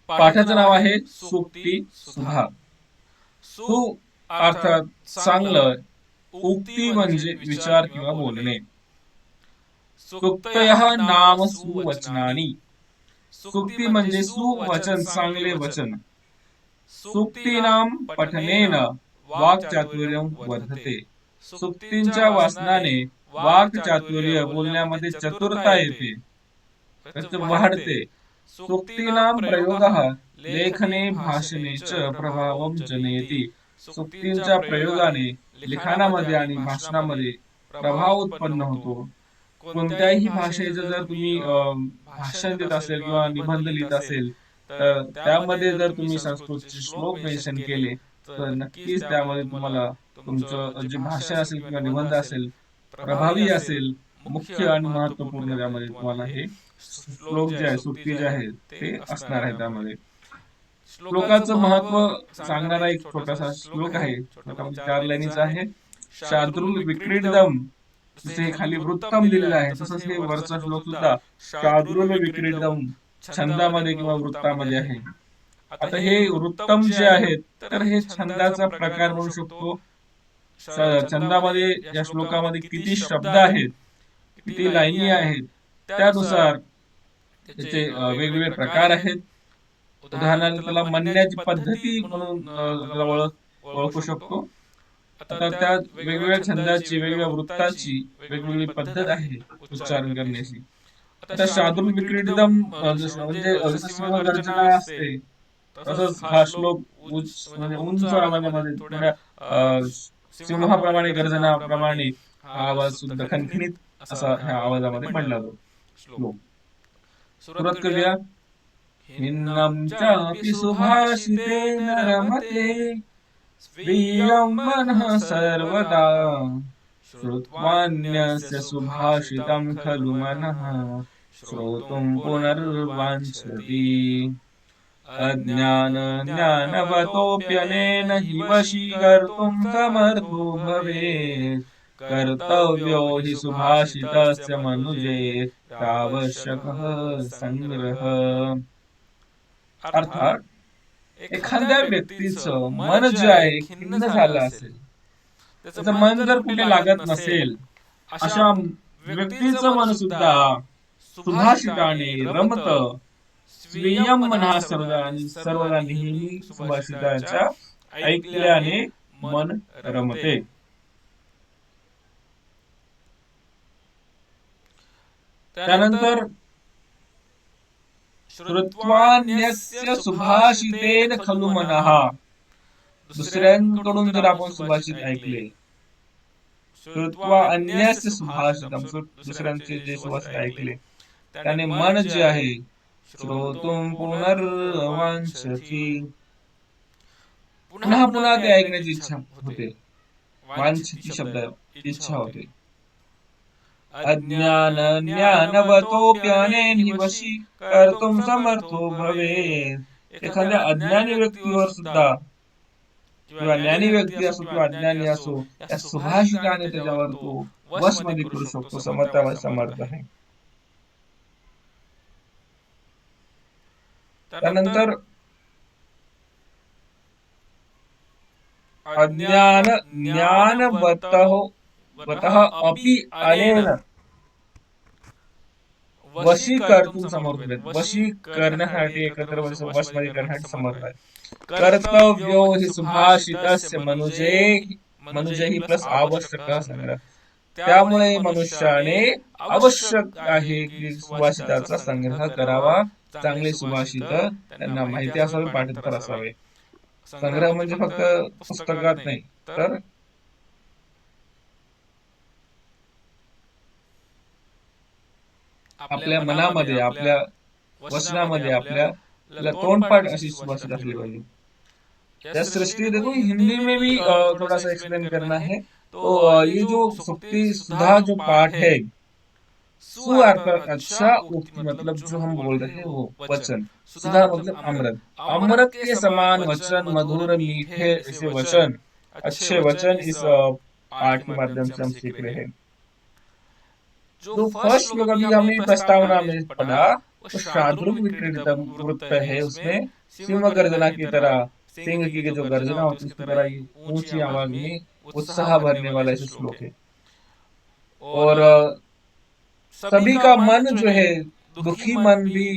पाठाचं नाव आहे सूक्ती सुधा. सु अर्थात चांगलं, उक्ती म्हणजे विचार किंवा बोलणे. सूक्तयः नाम सुवचनानी. सूक्ती म्हणजे सुवचन, चांगले वचन. सूक्तीनाम पठनेन वाक्चातुर्यं वर्धते. सूक्तींच्या वाचनाने वाक्चातुर्य, बोलण्यामध्ये चतुरता येते, वाढते. सूक्तीनाम प्रयोगः लेखने भाषणे च प्रभावं जनयति. सूक्तींच्या प्रयोगाने लिखाणामध्ये आणि भाषणामध्ये प्रभाव उत्पन्न होतो. कोणत्याही भाषेचं जर तुम्ही भाषण देत असेल किंवा निबंध लिहित असेल, तर त्यामध्ये जर तुम्ही संस्कृतचे श्लोक मेन्शन केले तर नक्कीच त्यामध्ये तुम्हाला तुमचं जे भाषण असेल किंवा निबंध असेल प्रभावी असेल, मुख्य आणि महत्वपूर्ण त्यामध्ये तुम्हाला हे श्लोक जे आहे, सूक्ती जे आहे ते असणार आहे. त्यामध्ये श्लोकाचं महत्व सांगणारा एक छोटासा श्लोक आहे, छोटा म्हणजे 4 लाईनीचा आहे. शार्दूल विक्रीडदम, जसे खाली वृत्तम दिलेलं आहे तसंच हे वरचा श्लोक सुद्धा शार्दूल विक्रीडदम छंदामध्ये किंवा वृत्तामध्ये आहे. आता हे वृत्तम जे आहेत तर हे छंदाचा प्रकार म्हणू शकतो. छंदामध्ये या श्लोकामध्ये किती शब्द आहेत, किती लाईनी आहेत, त्यानुसार त्याचे वेगवेगळे प्रकार आहेत. उदाहरणार्थ त्याला म्हणण्याची पद्धती म्हणून ओळखू शकतो. आता त्या वेगवेगळ्या छंदाची, वेगवेगळ्या वृत्ताची वेगवेगळी पद्धत आहे उच्चारण करण्याची. आता शार्दूल विक्रीडदम म्हणजे जसं गर्जना असते तसंच हा श्लोक म्हणजे उंच आवाजामध्ये थोड्या सिंहाप्रमाणे, गर्जनाप्रमाणे हा आवाज सुद्धा खणखणीत असा ह्या आवाजामध्ये म्हणला जातो श्लोक. सुरुवात करूया. हिन्नम चापि सुभाषितेन रमते स्वीयं मनः सर्वदा श्रुत्वान्यस्य सुभाषितं खलु मनः श्रोतुं पुनर्वाञ्छति. अज्ञान ज्ञानवतोऽप्यनेन हि वशीकर्तुं समर्थो भवेत्. कर्तव्यो हि सुभाषितस्य मनुजेरावश्यकः संग्रह. अर्थात एखाद्या व्यक्तीचं मन जे आहे खिन्न झालं असेल, त्याचं मन जर कुठे लागत नसेल, अशा व्यक्तीचं मन सुद्धा सुभाषिताने रमतं. स्वीयं मनः सर्वदा नेहमी सुभाषिताच्या ऐकल्याने मन रमते. त्यानंतर श्रुत्वान्यस्य सुभाषितेन खलु मनः. दुसऱ्यांकडून जर आपण सुभाषित ऐकले, श्रुत्वा अन्यस्य सुभाषितम, दुसऱ्यांचे जे सुभाषित ऐकले त्याने मन जे आहे श्रोतुं पुनर्वाञ्छति, पुन्हा पुन्हा ते ऐकण्याची इच्छा होते. वांछति शब्द इच्छा होते. अज्ञान ज्ञानवतोऽप्यनेन हि वशीकर्तुं समर्थो भवेत्. एखाद्या अज्ञानी व्यक्तीवर सुद्धा, किंवा ज्ञानी व्यक्ती असो किंवा अज्ञानी असो, या सुभाषिताने त्याच्यावर तो वशमध्ये करू शकतो, समर्थ आहे. त्यानंतर अज्ञान ज्ञानवतः अपि अनेन वशीकर्तुं समर्थ. वशी करण्यासाठी, एकत्र वशमध्ये करण्यासाठी समर्थ आहे. कर्तव्यो हि सुभाषितस्य मनुजेहि प्लस आवश्यकः संग्रह. त्यामुळे मनुष्याने आवश्यक आहे की सुभाषिताचा संग्रह करावा. चांगले सुभाषित त्यांना माहिती असावे, पाठितर असावे. संग्रह म्हणजे फक्त पुस्तकात नाही, तर आपल्या मनामध्ये, आपल्या वचनामध्ये, आपल्या तोंडपाठ अशी सुभाषित असली पाहिजे. या सृष्टि देखो हिंदी में भी थोड़ा सा एक्सप्लेन करना है. तो ये जो सूक्ति सुधा जो पाठ है, सु अर्थात अच्छा, उक्ति मतलब जो हम बोल रहे हैं वो वचन, सुधा मतलब अमृत. अमृत के समान वचन, मधुर मीठे ऐसे वचन, अच्छे वचन इस पाठ के माध्यम से हम सीख रहे हैं. जो फर्स्ट श्लोक अभी हमने प्रस्तावना में पढ़ा, वो शाद्रुक विक्रीडित वृत्त है उसमें, सिंह गर्जना की तरह, सिंह की जो गर्जना होती है उसकी तरह ये ऊंची आवाज में उत्साह भरने वाला ऐसे श्लोक है। और सभी का मन जो है, दुखी मन भी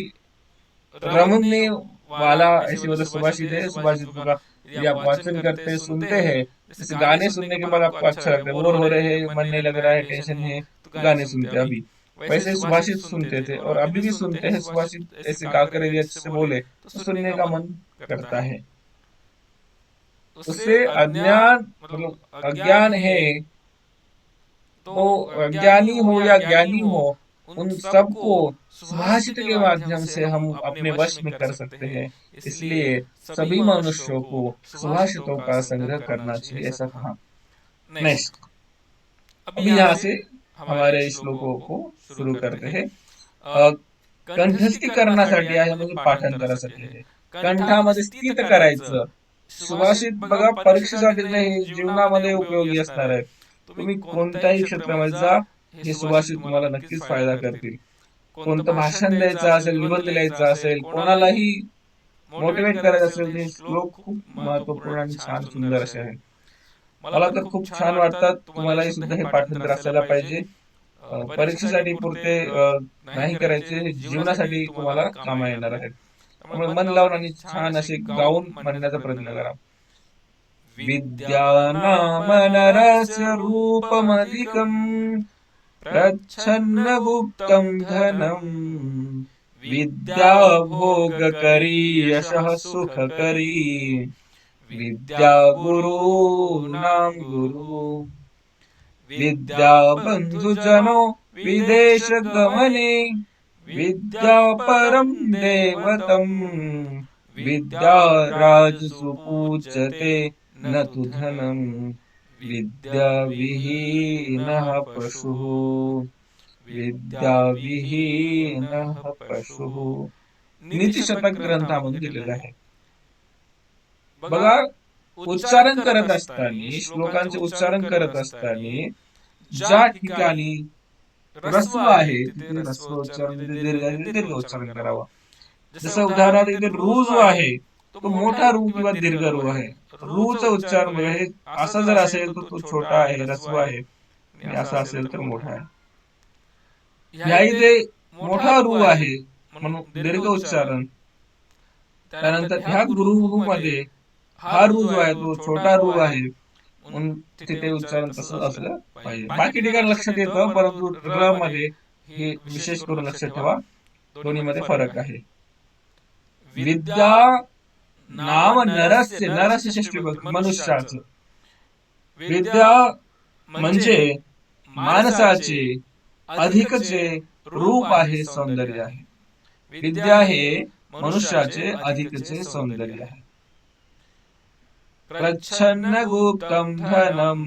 रमने वाला ऐसी मतलब सुभाषित है। सुभाषितों का यदि आप वाचन करते हैं, सुनते हैं, जैसे गाने सुनने के बाद आपको अच्छा लगता है, बोर हो रहे हैं, मन नहीं लग रहा है, टेंशन है, तो गाने सुनते हैं अभी। वैसे ही सुभाषित सुनते थे और अभी भी सुनते हैं। सुभाषित ऐसे गाकर यदि अच्छे से बोले तो सुनने का मन करता है। उससे अज्ञान मतलब अज्ञान है, वो अज्ञानी हो या ज्ञानी हो, उन सबको सुभाषित के माध्यम से हम अपने वश में कर सकते हैं। इसलिए सभी मनुष्यों को सुभाषितों का संग्रह करना चाहिए, ऐसा कहा। नेक्स्ट, अभी यहाँ से हमारे श्लोकों को सुरू करते हैं। कंठस्थी करण्यासाठी आहे म्हणजे पाठांतरासाठी आहे। कंठामध्ये स्थित करायचं। सुभाषित बघा परीक्षेसाठी नाही, जीवनामध्ये उपयोगी असणार आहे। तुम्ही कोणत्याही क्षेत्रामध्ये जा, हे सुभाषित तुम्हाला नक्कीच फायदा करतील। कोणतं भाषण द्यायचं असेल, निबंध लिहायचा असेल, कोणालाही मोटिवेट करायचं असेल, ते श्लोक खूप महत्वपूर्ण आणि छान सुंदर असे आहेत। मला तर खूप छान वाटतात। तुम्हालाही सुद्धा हे पाठांतर असायला पाहिजे। परीक्षेसाठी पुरते नाही करायचे, हे जीवनासाठी तुम्हाला कामा येणार आहेत। त्यामुळे मन लावून आणि छान असे गाऊन म्हणण्याचा प्रयत्न करा। विद्यानामनरस्य रूपमधिकम् प्रच्छन्न गुप्तं धनम् विद्या भोगकरी यशः सुखकरी विद्या गुरूणां गुरु विद्या बन्धुजनो विदेश गमने विद्या परं देवतम् विद्या राजसु पूज्यते न तु धनम् विद्या विहीनः पशुः विद्या विहीनः पशुः। नीतिशतक ग्रंथामध्ये दिलेलं आहे। बघा, उच्चारण करत असताना, श्लोकांचे उच्चारण करत असताना ज्या ठिकाणी ऱ्हस्व आहे तिथे ऱ्हस्व उच्चारण, दीर्घ उच्चारण करावं। जसं उदाहरणार्थ इथे रू जो आहे तो मोठा रू किंवा दीर्घ रू आहे। रूचं उच्चारण बघा, हे असं जर असेल तर तो छोटा आहे, ऱ्हस्व आहे, आणि असं असेल तर मोठा आहे। ह्या इथे मोठा रू आहे म्हणून दीर्घ उच्चारण। त्यानंतर ह्या गुरु मध्ये हा रू जो आहे तो छोटा रू आहे म्हणून तिथे उच्चारण तसंच असलं पाहिजे। बाकी ठिकाणी लक्षात येतं, परंतु र मध्ये हे विशेष करून लक्षात ठेवा, दोन्हीमध्ये फरक आहे। विद्या नाम नरस्य, नरस्य षष्ठी विभक्ती मनुष्याचं। विद्या म्हणजे माणसाचे अधिकचे रूप आहे, सौंदर्य आहे। विद्या हे मनुष्याचे अधिकचे सौंदर्य आहे। प्रच्छन्न गुप्तं धनम्,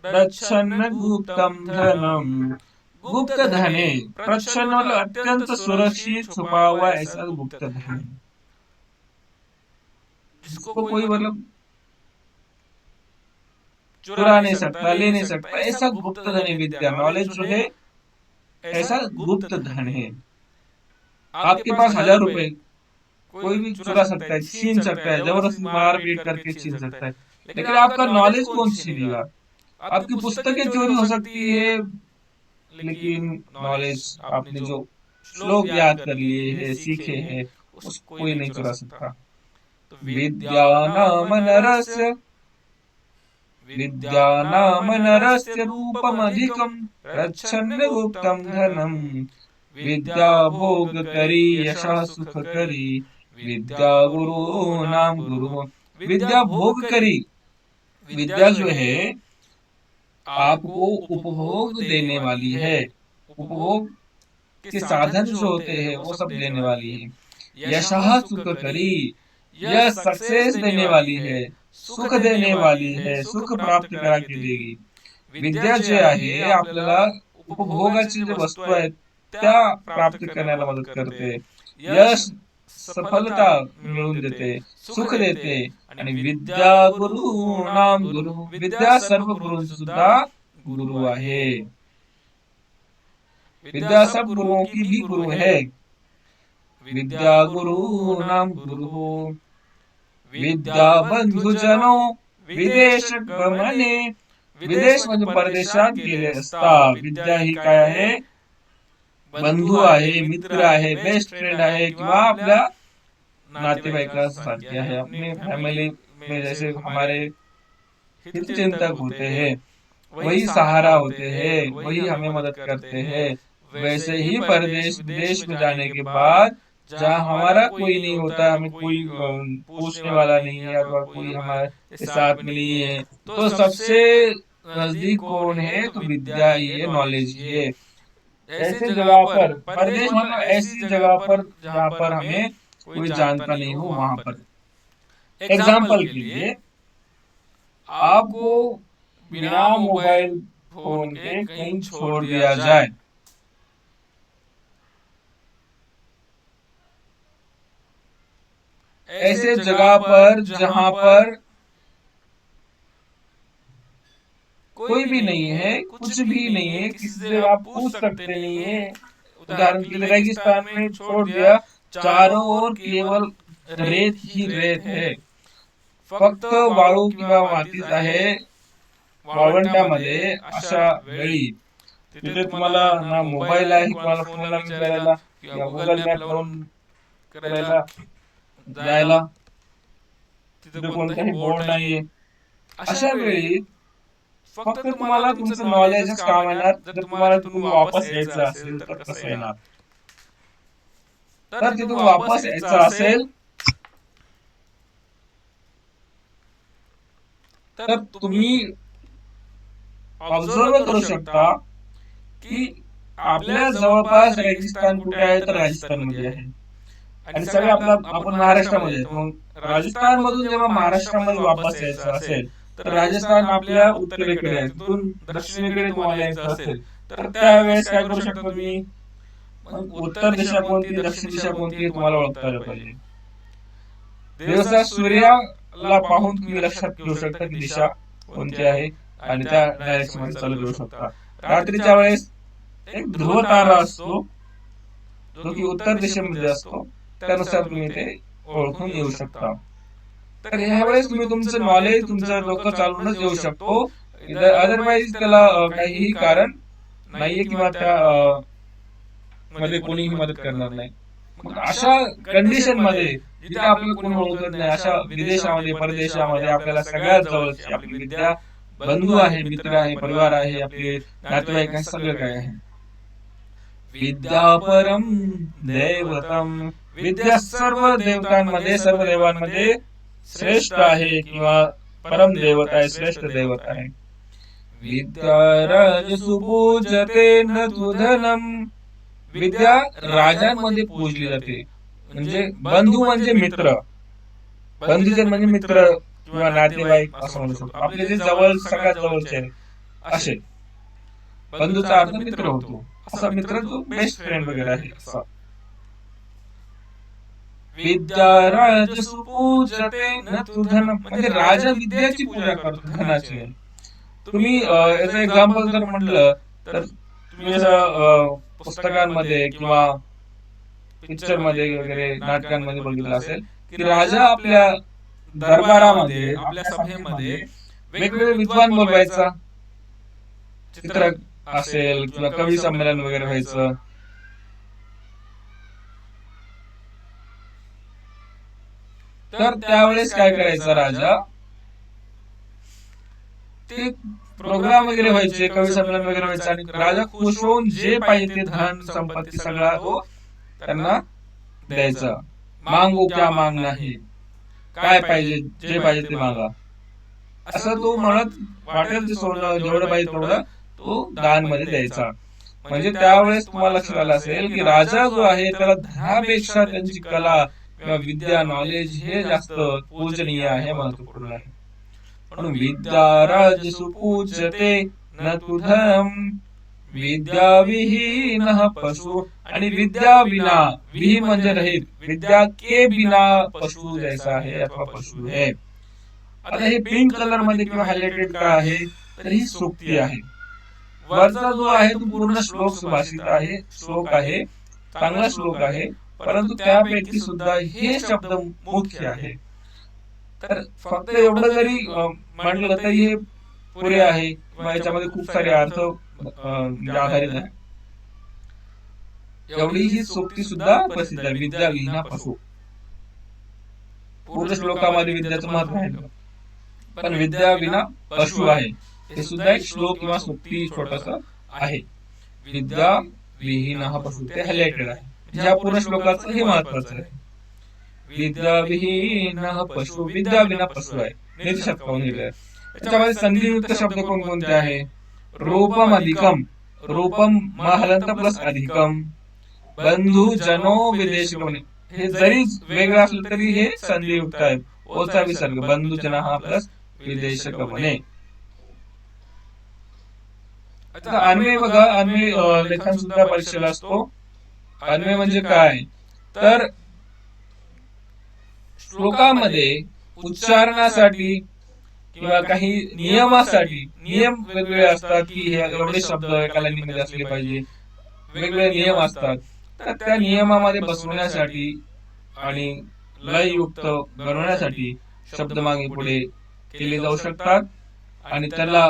प्रच्छन्न गुप्तं धनम्, गुप्त धन है। प्रच्छन्न मतलब अत्यंत सुरक्षित छुपा हुआ ऐसा गुप्त धन, जिसको कोई मतलब चुरा नहीं सकता, ले नहीं सकता, ऐसा गुप्त धन है। विद्या नॉलेज जो है ऐसा गुप्त धन है। आपके पास 1000 रुपए कोई भी चुरा सकता है, छीन सकता है, जबरदस्ती मार पीट करके छीन सकता है, लेकिन आपका नॉलेज कौन छीनेगा? आपकी पुस्तकें चोरी हो सकती है, लेकिन नॉलेज आपने जो श्लोक याद कर लिए हैं, सीखे हैं, उसको कोई नहीं चुरा सकता। तो विद्यानाम नरस्य रूपमधिकम् प्रच्छन्न गुप्तं धनम् विद्या भोगकरी यशः सुखकरी विद्या गुरूणां गुरु। विद्या भोगकरी, विद्या जो है आपको उपभोग देने वाली है, उपभोग के साधन जो होते हैं वो सब देने वाली है। यशः सुखकरी, यह सक्सेस देने वाली है, सुख देने वाली है, सुख प्राप्त करा के देगी। विद्या जे आहे आपल्याला उपभोगाची जे वस्तू आहेत त्या प्राप्त करण्याला मदत करते। यश सफलता मिळवून देते, सुख देते. आणि विद्या गुरु नाम गुरु, विद्या सर्व गुरुंचा सुद्धा गुरु आहे. विद्या सब गुरुओं की भी गुरु है. विद्या गुरु नाम गुरु, विद्या बंधू जनो विदेश गमने. विदेश म्हणजे परदेशात गेले असता. विद्या ही काय आहे? बंधू आहे, मित्र आहे, बेस्ट फ्रेंड आहे, किंवा आपल्या नातेवाईकांसारखे आहे. अपनी फैमिली में जैसे हमारे हितचिंतक होते हैं, वही सहारा होते हैं, वही हमें मदद करते हैं. वैसे ही परदेश विदेश में जाने के बाद जहाँ हमारा कोई नहीं होता, हमें कोई पूछने वाला नहीं है, अथवा कोई हमारे साथ में नहीं है, तो सबसे नजदीक कौन है? तो विद्या ही है, नॉलेज ही है. ऐसे जगह पर, परदेश मतलब ऐसी जगह पर जहाँ पर हमें कोई जानता नहीं हो, वहां पर. एग्जाम्पल के लिए, आपको बिना मोबाइल फोन के कहीं छोड़ दिया जाए, ऐसे जगह पर जहां पर कोई भी नहीं है, कुछ भी नहीं है, किसी से आप पूछ सकते नहीं है. उदाहरण के लिए रेगिस्तान में छोड़ दिया, चारों ओर केवल रेत ही रेत है, फक्त वाळू किंवा मातीच आहे वाळवंटामध्ये. अशा वेळी तिथे तुम्हाला ना मोबाईल आहे, तुम्हाला फोनला करायला किंवा गुगल मॅप लावून करायला जायला, तिथे कोणताही बोर्ड नाहीये. अशा वेळी फक्त तुम्हाला तुमचं नॉलेजच काम येणार. जर तुम्हाला तिथून वापस यायचं असेल तर कसं येणार? तर तिथून वापस यायचं असेल तर तुम्ही ऑब्झर्व करू शकता की आपल्या जवळपास रेगिस्तान कुठे आहे? तर राजस्थान मध्ये आहे. आणि सगळं आपण महाराष्ट्रामध्ये. मग राजस्थान मधून जेव्हा महाराष्ट्रामध्ये वापस यायचं असेल तर राजस्थान आपल्या उत्तरेकडे आहे, तिथून दक्षिणेकडे तुम्हाला यायचं असेल तर त्यावेळेस काय करू शकता तुम्ही? उत्तर दिशा कोणती, दक्षिण दिशा कोणती तुम्हाला ओळखता आलं पाहिजे. दिवसा सूर्याला पाहून तुम्ही लक्षात घेऊ शकता की दिशा कोणती आहे आणि त्या डायरेक्शन मध्ये चालू करू शकता. रात्रीच्या वेळेस एक ध्रुव तारा असतो जो की उत्तर दिशेमध्ये असतो, त्यानुसार तुम्ही ते ओळखून येऊ शकता. तर ह्या वेळेस तुम्ही तुमचं नॉलेज, तुमचं डोकं चालूनच येऊ शकतो. अदरवाईज त्याला काहीही कारण नाहीये किंवा त्या मध्ये कोणीही मदत करणार नाही. मग अशा कंडिशन मध्ये जिथे आपल्याला कोणी ओळखत नाही, अशा विदेशामध्ये, परदेशामध्ये आपल्याला सगळ्यात जवळची आपली विद्या बंधू आहे, मित्र आहे, परिवार आहे, आपले नातेवाईक आहे, सगळं काय आहे. विद्या परम दैवतम, विद्या सर्व देवतांमध्ये, सर्व देवांमध्ये श्रेष्ठ आहे किंवा परम देवता आहे, श्रेष्ठ देवता आहे. विद्या राजसु पूजते न तु धनम, विद्या राजांमध्ये पूजली जाते. म्हणजे बंधू म्हणजे मित्र, बंधूजन म्हणजे मित्र किंवा नातेवाईक असं म्हणू शकतो. आपले जे जवळ, सगळ्यात जवळचे असे. बंधूचा अर्थ मित्र होतो. असा मित्र जो बेस्ट फ्रेंड वगैरे आहे असा. विद्या राजसु पूजते न तु धनम, म्हणजे राजा विद्याची पूजा करतो, धनाची. तुम्ही याचं एक्झाम्पल जर म्हटलं तर तुम्ही असं पुस्तकांमध्ये किंवा पिक्चर मध्ये वगैरे, नाटकांमध्ये बघितलं असेल की राजा आपल्या दरबारामध्ये, आपल्या सभेमध्ये वेगवेगळे विद्वान बोलवायचा. चित्र असेल किंवा कवी संमेलन वगैरे व्हायचं. तर त्यावेळेस काय करायचं राजा? ते प्रोग्राम वगैरे व्हायचे, कवी संमेलन वगैरे व्हायचं आणि राजा खुश होऊन जे पाहिजे ते धन संपत्ती सगळा तो त्यांना द्यायचा. मागो क्या मागना है, काय पाहिजे, जे पाहिजे ते मागा, असं तो म्हणत वाटेल ते सोडलं, जेवढं पाहिजे तेवढं तो दान मध्ये द्यायचा. म्हणजे त्यावेळेस तुम्हाला लक्षात आलं असेल की राजा जो आहे त्याला धनापेक्षा त्यांची कला किंवा विद्या, नॉलेज हे जास्त पूजनीय आहे, महत्वपूर्ण आहे. म्हणून विद्या राजसु पूज्यते न तु धनम, विद्याविहीनः पशु, आणि विद्या बिना, विहीन म्हणजे रहित, विद्या के बिना पशु जैसा है अथवा पशु है. आता हे पिंक कलर मध्ये किंवा हायलाइटेड का आहे, तर ही सूक्ती आहे. वरचा जो आहे तो पूर्ण श्लोक सुभाषित आहे, श्लोक आहे, चांगला श्लोक आहे, परंतु त्यापैकी सुद्धा हे शब्द मुख्य आहे. तर फक्त एवढं जरी म्हटलं तरी हे पुरे आहे, किंवा याच्यामध्ये खूप सारे अर्थ आधारित आहे. एवढी ही सूक्ती सुद्धा प्रसिद्ध आहे, विद्या विना पशु. पूर्ण श्लोकामध्ये विद्याचं महत्व आहे, पण विद्या विना पशु आहे हे सुद्धा एक श्लोक किंवा सूक्ती छोटस आहे. विद्या विहीनः पशु ते हायलाइटेड आहे, ह्या पूर्ण श्लोकाचं हे महत्वाचं आहे. विद्या विहीनः पशु, विद्या विना पशु आहे, निर्शब्द लिहिलंय. त्याच्यामध्ये संधियुक्त शब्द कोणकोणते आहे? रूपम अधिकम, रूपम हलंत प्लस अधिकम, बंधू जनो विदेशिको, हे जरी वेगळं असलं तरी हे संधियुक्त आहे. ओचा विसर्ग, बंधू जना हा प्लस विदेशक म्हणे. आता अन्वय बघा, अन्वय लेखन सुद्धा परीक्षेला असतो. अन्वय म्हणजे काय, तर श्लोकामध्ये उच्चारणासाठी किंवा काही नियमासाठी, नियम वेगवेगळे असतात की हे एवढे शब्द एका लाईनीमध्ये असले पाहिजे, वेगवेगळे नियम असतात. तर त्या नियमामध्ये बसवण्यासाठी आणि लययुक्त बनवण्यासाठी शब्द मागे पुढे केले जाऊ शकतात. आणि त्याला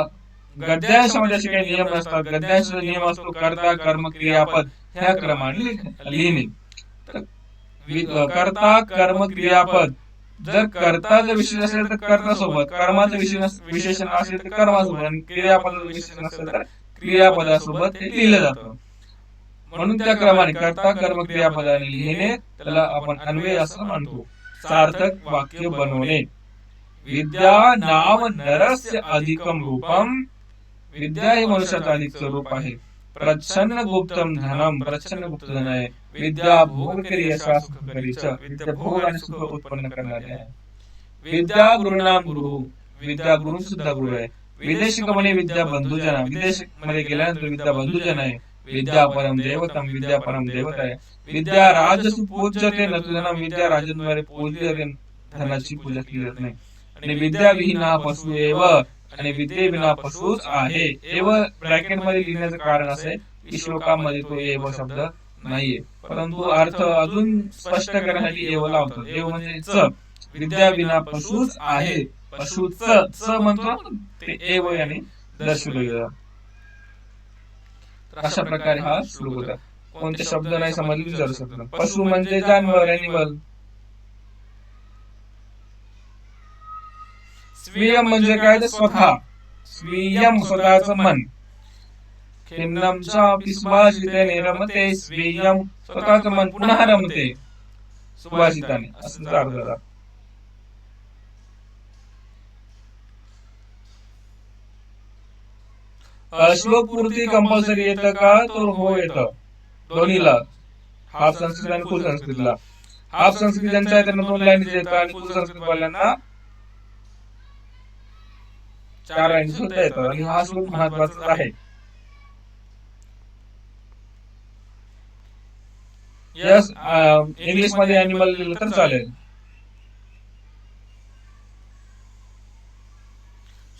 गद्यांशामध्ये असे काही नियम नसतात. गद्यांशाचा नियम असतो कर्ता कर्म क्रियापद ह्या क्रमाने लिहिणे. कर्ता कर्म क्रियापद, जर कर्ता जर विशेष असेल तर कर्ता सोबत, कर्माचं विशेषण असेल तर कर्मासोबत, आणि क्रियापदाचं विशेषण असेल तर क्रियापदासोबत हे लिहिलं जातं. म्हणून त्या क्रमाने कर्ता कर्म क्रियापदाने लिहिणे त्याला आपण अन्वय असं म्हणतो. सार्थक वाक्य बनवणे. विद्या नाम नरस्य अधिकम रूपम, विद्या हे मनुष्याचं अधिकचं रूप आहे. प्रच्छन्न गुप्तम धनम, प्रच्छन्न गुप्त धन आहे. विद्या भोग करी यशा सुख करीच, विद्या भोग आणि सुख उत्पन्न करणारी आहे. विद्या गुरुनाम गुरु, विद्या गुरु सुद्धा गुरु आहे. विदेशिक म्हणे विद्या बंधुजना, विदेश मध्ये गेल्यानंतर विद्या बंधुजन आहे. विद्या परम देवतम, विद्या परम देवत आहे. विद्या राजसु पूज्यते न धनम, विद्या राजद्वारे पूजली जाते, धनाची पूजा केली जात नाही. आणि विद्या विहीना पशु एव, आणि विद्ये विना पशुच आहे. एव ब्रॅकेट मध्ये लिहिण्याचं कारण असे की श्लोकामध्ये तो एव शब्द नाहीये, परंतु अर्थ अजून स्पष्ट करण्यासाठी एव लावतो. एव म्हणजे च, विद्या विना पशुच आहे. पशु च म्हणतो ते एव याने दर्शवलं गेलं. अशा प्रकारे हा श्लोक होता. कोणते शब्द नाही समजले विचारू शकतो. पशु म्हणजे जानवर, एनिमल. स्वीयम म्हणजे काय, तर स्वतः. स्वीयम स्वतःचं मन. खिन्नम चापि सुभाषितेने रमते, स्वीयम स्वतःचं मन पुन्हा रमते सुभाषिताने, असं अर्थ झाला. श्लोक पूर्ती कंपल्सरी येतं का, तर हो येतं. दोन्हीला, हाफ संस्कृत आणि फुल संस्कृतला. हाफ संस्कृत ज्यांच्या आहे त्यांना 2 लाईन येतात, आणि फुल संस्कृत वाल्यांना 4 लाईन सुद्धा येतात. आणि हा श्लोक महत्वाचा आहे. यस, इंग्लिश मध्ये अॅनिमल लिहिलं तर चालेल.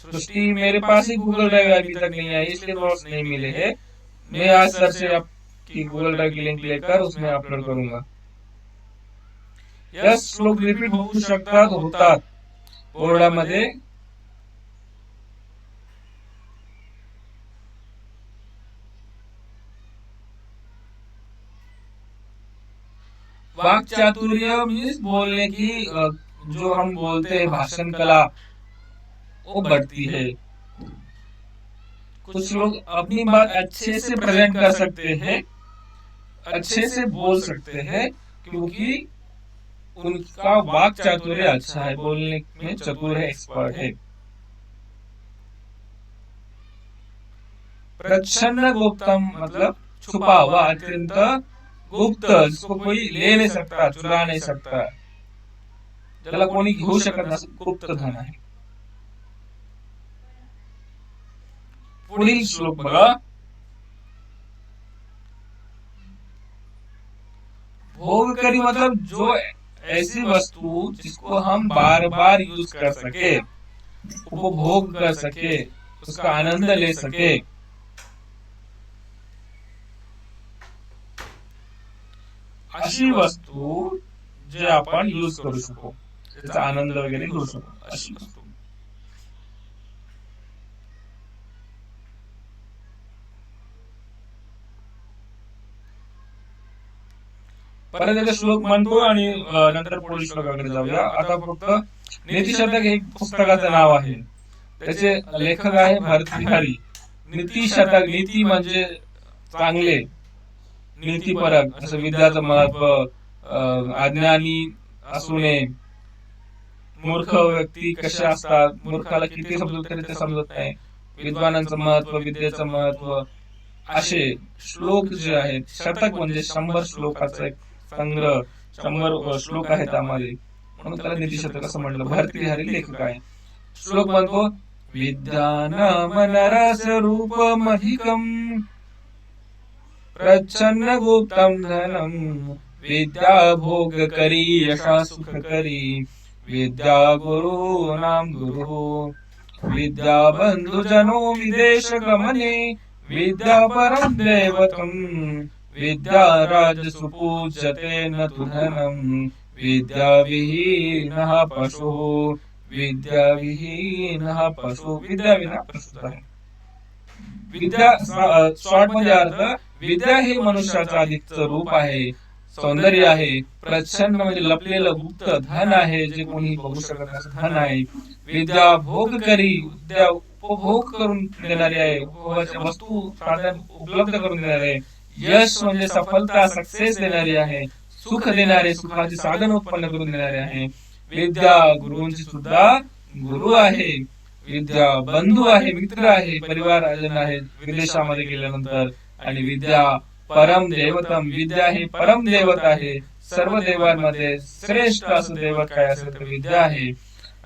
सृष्टि, मेरे पास ही गूगल ड्राइव अभी तक नहीं आई, इसलिए नोट्स नहीं मिले हैं. मैं आज सर से आपकी गूगल ड्राइव की लिंक लेकर उसमें अपलोड करूंगा. यस, श्लोक रिपीट होऊ शकतात, होतात बोर्डामध्ये. वाक चातुर्य मीन्स बोलने की, जो हम बोलते हैं भाषण कला वो बढ़ती है. कुछ लोग अपनी बात अच्छे से प्रेजेंट कर सकते हैं, अच्छे से बोल सकते हैं, क्योंकि उनका वाक चातुर्य अच्छा है, बोलने में चतुर है, एक्सपर्ट है. प्रच्छन्न गुप्तम मतलब छुपा हुआ, अत्यंत गुप्त, जिसको कोई ले नहीं सकता, चुरा नहीं सकता, ज्याला कोणी घेऊ शकत नसेल, गुप्त धन आहे. पुढील श्लोक बघा. करी मतलब जो ऐसी वस्तु जिसको हम बार बार यूज कर सके, उपभोग कर सके, उसका आनंद ले सके, अशी वस्तू जे आपण यूज करू शकू, त्याचा आनंद वगैरे घेऊ शकू, अशी वस्तू. परत त्याचा श्लोक म्हणतो आणि नंतर पुढील श्लोकाकडे जाऊया. आता फक्त नीतिशतक हे पुस्तकाचं नाव आहे. त्याचे लेखक आहे भर्तृहरी. नीतिशतक, नीती म्हणजे चांगले, नीतीपरक, असं विद्याचं महत्व, अज्ञानी असू नये, मूर्ख व्यक्ती कसे असतात, मूर्खाला किती समजत तरी ते समजत नाही, विद्वानांचं महत्व, विद्येचं महत्व, असे श्लोक जे आहेत. शतक म्हणजे 100 श्लोकाचा एक संग्रह, 100 श्लोक आहेत त्यामध्ये, म्हणून त्याला नीतिशतक असं म्हटलं. भर्तृहरी लेखक आहे. श्लोक म्हणतो, विद्यानामनरस रूपमधिकं प्रच्छन्न गुप्तं धनं, विद्या भोग करी यशा सुख करी, विद्या गुरूणां गुरुः, विद्या बंधुजनो विदेश गमने, विद्या परं दैवतं, विद्या राजसु पूज्यते न तु धनं, विद्या विहीनः पशुः, विद्या विहीनः पशु, विद्या विना पशु आहे. विद्या शॉर्ट मध्ये अर्थ, विद्या हे मनुष्याचं अधिकचं रूप आहे, सौंदर्य आहे. प्रच्छन्न म्हणजे लपलेलं गुप्त धन आहे, जे कोणी बघू शकत असं धन आहे. विद्या भोग करी, विद्या उपभोग करून देणारी आहे, उपभोगाच्या वस्तू साधन उपलब्ध करून देणारी आहे. यश म्हणजे सफलता, सक्सेस देणारी आहे. सुख देणारे, सुखाचे साधन उत्पन्न करून देणारे आहे. विद्या गुरुंची सुद्धा गुरु आहे. विद्या बंधू आहे, मित्र आहे, परिवार आहे विदेशामध्ये गेल्यानंतर. आणि विद्या परम देवतम, विद्या हे परम देवत आहे. सर्व देवांमध्ये श्रेष्ठ असं देवत काय असेल तर विद्या आहे.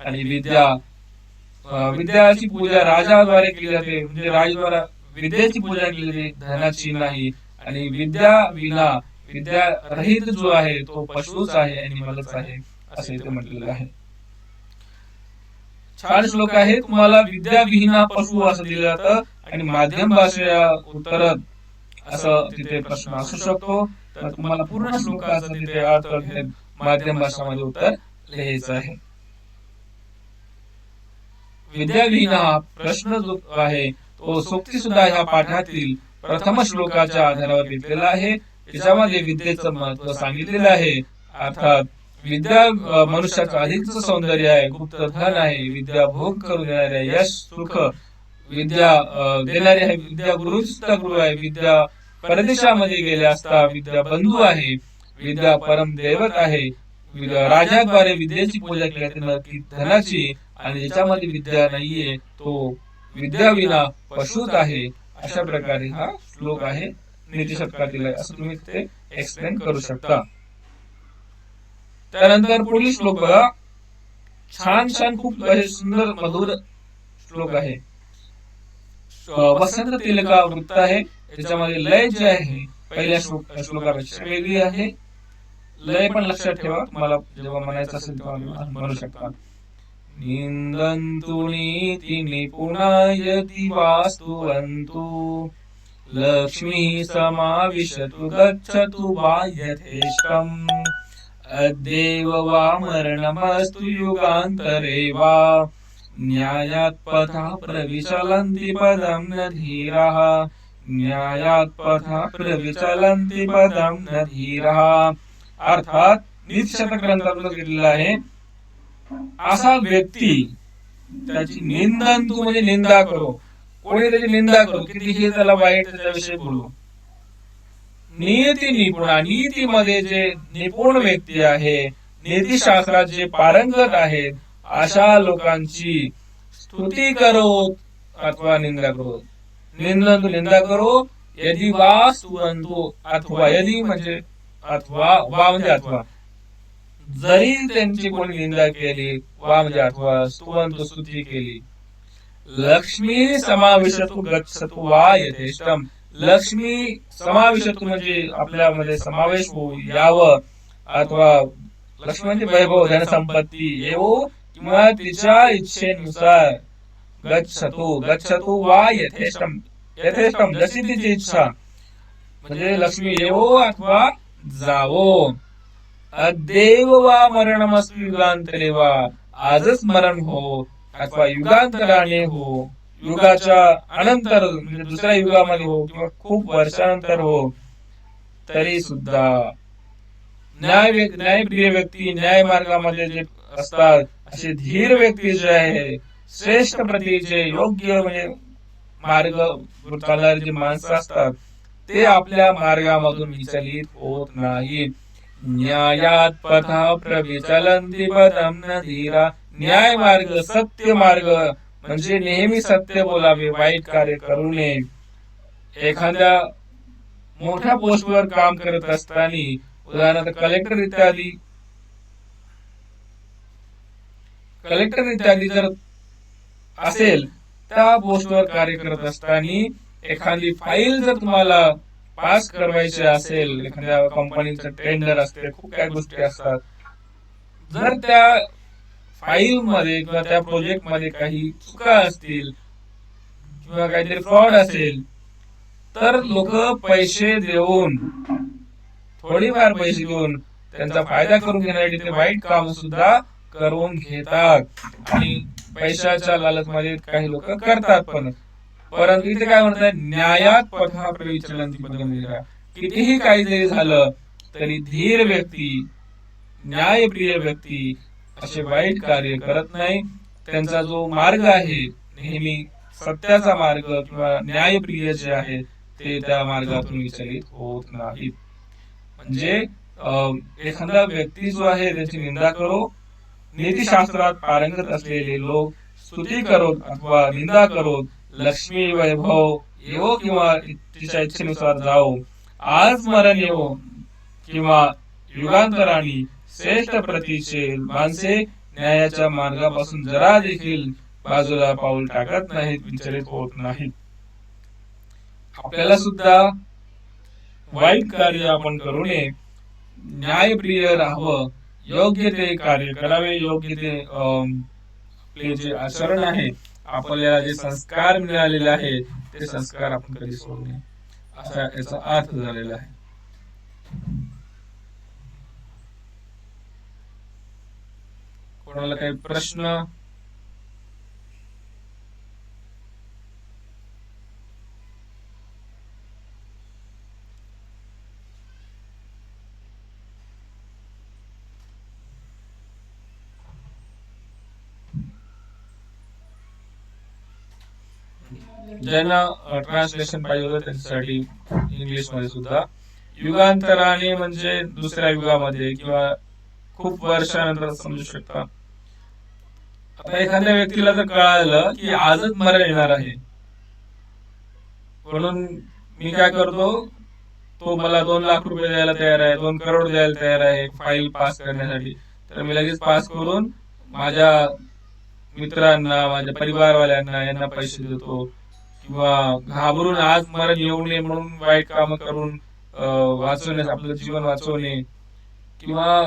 आणि विद्याची पूजा राजाद्वारे केली जाते, म्हणजे राजाद्वारा विद्येची पूजा केली जाते, धनाची नाही. आणि विद्या विना, विद्या रहित जो आहे तो पशुच आहे, अॅनिमलच आहे, असे इथे म्हटलेलं आहे. छान श्लोक आहे. तुम्हाला विद्या विहीना पशु असं दिलं जातं, आणि माध्यम भाषेच्या उत्तरात असं तिथे प्रश्न असू शकतो. तर तुम्हाला पूर्ण श्लोकाचा तिथे अर्थ माध्यम भाषामध्ये उत्तर लिहायचं आहे. विद्या विहीना हा प्रश्न जो आहे तो सोक्ती सुद्धा ह्या पाठातील प्रथम श्लोकाच्या आधारावर घेतलेला आहे. त्याच्यामध्ये विद्येचं महत्व सांगितलेलं आहे. अर्थात विद्या मनुष्याचं अधिकचं सौंदर्य आहे, गुप्त धन आहे, विद्या भोग करून देणारे आहे, यश सुख विद्या देणारी आहे. विद्या गुरुंची सुद्धा गुरु आहे. विद्या परदेशामध्ये गेले असता विद्या बंधू आहे. विद्या परम देवत आहे. राजाद्वारे विद्येची पूजा केली जाते, नक्की धनाची. आणि ज्याच्यामध्ये विद्या नाहीये तो विद्या विना पशुत आहे. अशा प्रकारे हा श्लोक आहे, नीतिशतकातील आहे, असं तुम्ही ते एक्सप्लेन करू शकता. त्यानंतर पुढील श्लोक बघा. छान छान खूप सुंदर मधुर श्लोक आहे. वसंत तिलका वृत्त आहे. त्याच्यामध्ये लय जे आहे पहिल्या श्लोकापेक्षा वेगळी आहे. लय पण लक्षात ठेवा, तुम्हाला जेव्हा म्हणायचं असेल तेव्हा म्हणू शकता. निंदन्तु नीति निपुणायति वास्तुवन्तु, लक्ष्मी समाविशतु गच्छतु वा यथेष्टम्, अद्यैव वा मरणमस्तु युगान्तरे वा, न्यायात् पथा प्रविचलन्ति पदं न धीराः, न्यायात् पथा प्रविचलन्ति पदं न धीराः. अर्थात नीतिशतक ग्रंथातून घेतलेला आहे. असा व्यक्ती त्याची निंदन्तु म्हणजे निंदा करो, कोणी त्याची निंदा करो, कितीही त्याला वाईट त्याच्याविषयी बोलू. नीती निपुणा, नीतीमध्ये जे निपुण व्यक्ती आहे, नीतिशास्त्रात जे पारंगत आहेत, अशा लोकांची स्तुती करो अथवा निंदा करो. निंदन्तु निंदा करो, यदि वा स्तुवन्तु, अथवा यदि म्हणजे अथवा, वा म्हणजे अथवा, जरी त्यांची कोणी निंदा केली, वा म्हणजे अथवा, स्तुवन्तु स्तुती केली. लक्ष्मी समाविशतु गच्छतु वा यथेष्टम, लक्ष्मी समाविशतु म्हणजे आपल्यामध्ये समावेश होऊ यावं, अथवा लक्ष्मी म्हणजे वैभव धनसंपत्ती येवो किंवा तिच्या इच्छेनुसार गच्छतु वा यथेष्टम यथेष्टम जशी तिची इच्छा म्हणजे लक्ष्मी येवो अथवा जावो अद्यैव वा मरणमस्तु युगांतरे वा आजच मरण हो अथवा युगांतराने हो युगाच्या अनंतर म्हणजे दुसऱ्या युगामध्ये हो किंवा खूप वर्षानंतर हो तरी सुद्धा न्यायप्रिय व्यक्ती न्याय मार्गामध्ये जे असतात असे धीर व्यक्ती जे आहे श्रेष्ठ प्रतीचे योग्य म्हणजे मार्ग चालणारे जे माणसं असतात ते आपल्या मार्गामधून विचलित होत नाहीत न्यायात पथा प्रविचलन्ति पदं न धीरा न्याय मार्ग सत्य मार्ग म्हणजे नेहमी सत्य बोलावे वाईट कार्य करू नये एखाद्या मोठ्या पोस्टवर काम करत असताना उदाहरणार्थ कलेक्टर इत्यादी जर असेल त्या पोस्टवर कार्य करत असताना एखादी फाईल जर तुम्हाला पास करवायची असेल एखाद्या कंपनीचं टेंडर असते खूप काही गोष्टी असतात जर त्या फाईल मध्ये किंवा त्या प्रोजेक्ट मध्ये काही चुका असतील किंवा काहीतरी फ्रॉड असेल तर लोक पैसे देऊन थोडीफार पैसे देऊन त्यांचा फायदा करून घेण्यासाठी ते वाईट काम सुद्धा करून घेतात आणि पैशाच्या लालचमध्ये काही लोक करतात पण परंतु इथे काय म्हणतात न्यायात पथा प्रविचलन्ति पदं न धीरा कितीही काही जरी झालं तरी धीर व्यक्ती न्यायप्रिय व्यक्ती असे वाईट कार्य करत नाही त्यांचा जो मार्ग आहे नेहमी सत्याचा मार्ग किंवा न्यायप्रिय जे आहे ते त्या मार्गातून विचलित होत नाहीत म्हणजे एखादा व्यक्ती जो आहे त्याची निंदा करो नीतिशास्त्रात पारंगत असलेले लोक स्तुती करोत अथवा निंदा करोत लक्ष्मी वैभव येवो किंवा तिच्या इच्छेनुसार जाओ आज मरण येवो किंवा युगांतराणी श्रेष्ठ प्रतीचे माणसे न्यायाच्या मार्गापासून जरा देखील बाजूला पाऊल टाकत नाहीत विचलित होत नाहीत आपल्याला सुद्धा वाईट कार्य आपण करू नये न्यायप्रिय राहावं योग्य ते कार्य करावे योग्य ते आपले जे आचरण आहे आपल्याला जे संस्कार मिळालेले आहे ते संस्कार आपण कधी सोडू नये असा याचा अर्थ झालेला आहे कोणाला काही प्रश्न ज्यांना ट्रान्सलेशन पाहिजे होतं त्यांच्यासाठी इंग्लिश मध्ये सुद्धा युगांतराने म्हणजे दुसऱ्या युगामध्ये किंवा खूप वर्षानंतर समजू शकता आता एखाद्या व्यक्तीला जर कळालं की आजच मरण येणार आहे म्हणून मी काय करतो तो मला 2 लाख रुपये द्यायला तयार आहे 2 करोड द्यायला तयार आहे फाईल पास करण्यासाठी तर मी लगेच पास करून माझ्या मित्रांना माझ्या परिवारवाल्यांना यांना पैसे देतो किंवा घाबरून आज मरण येऊ नये म्हणून वाईट काम करून वाचवण्यास आपलं जीवन वाचवणे किंवा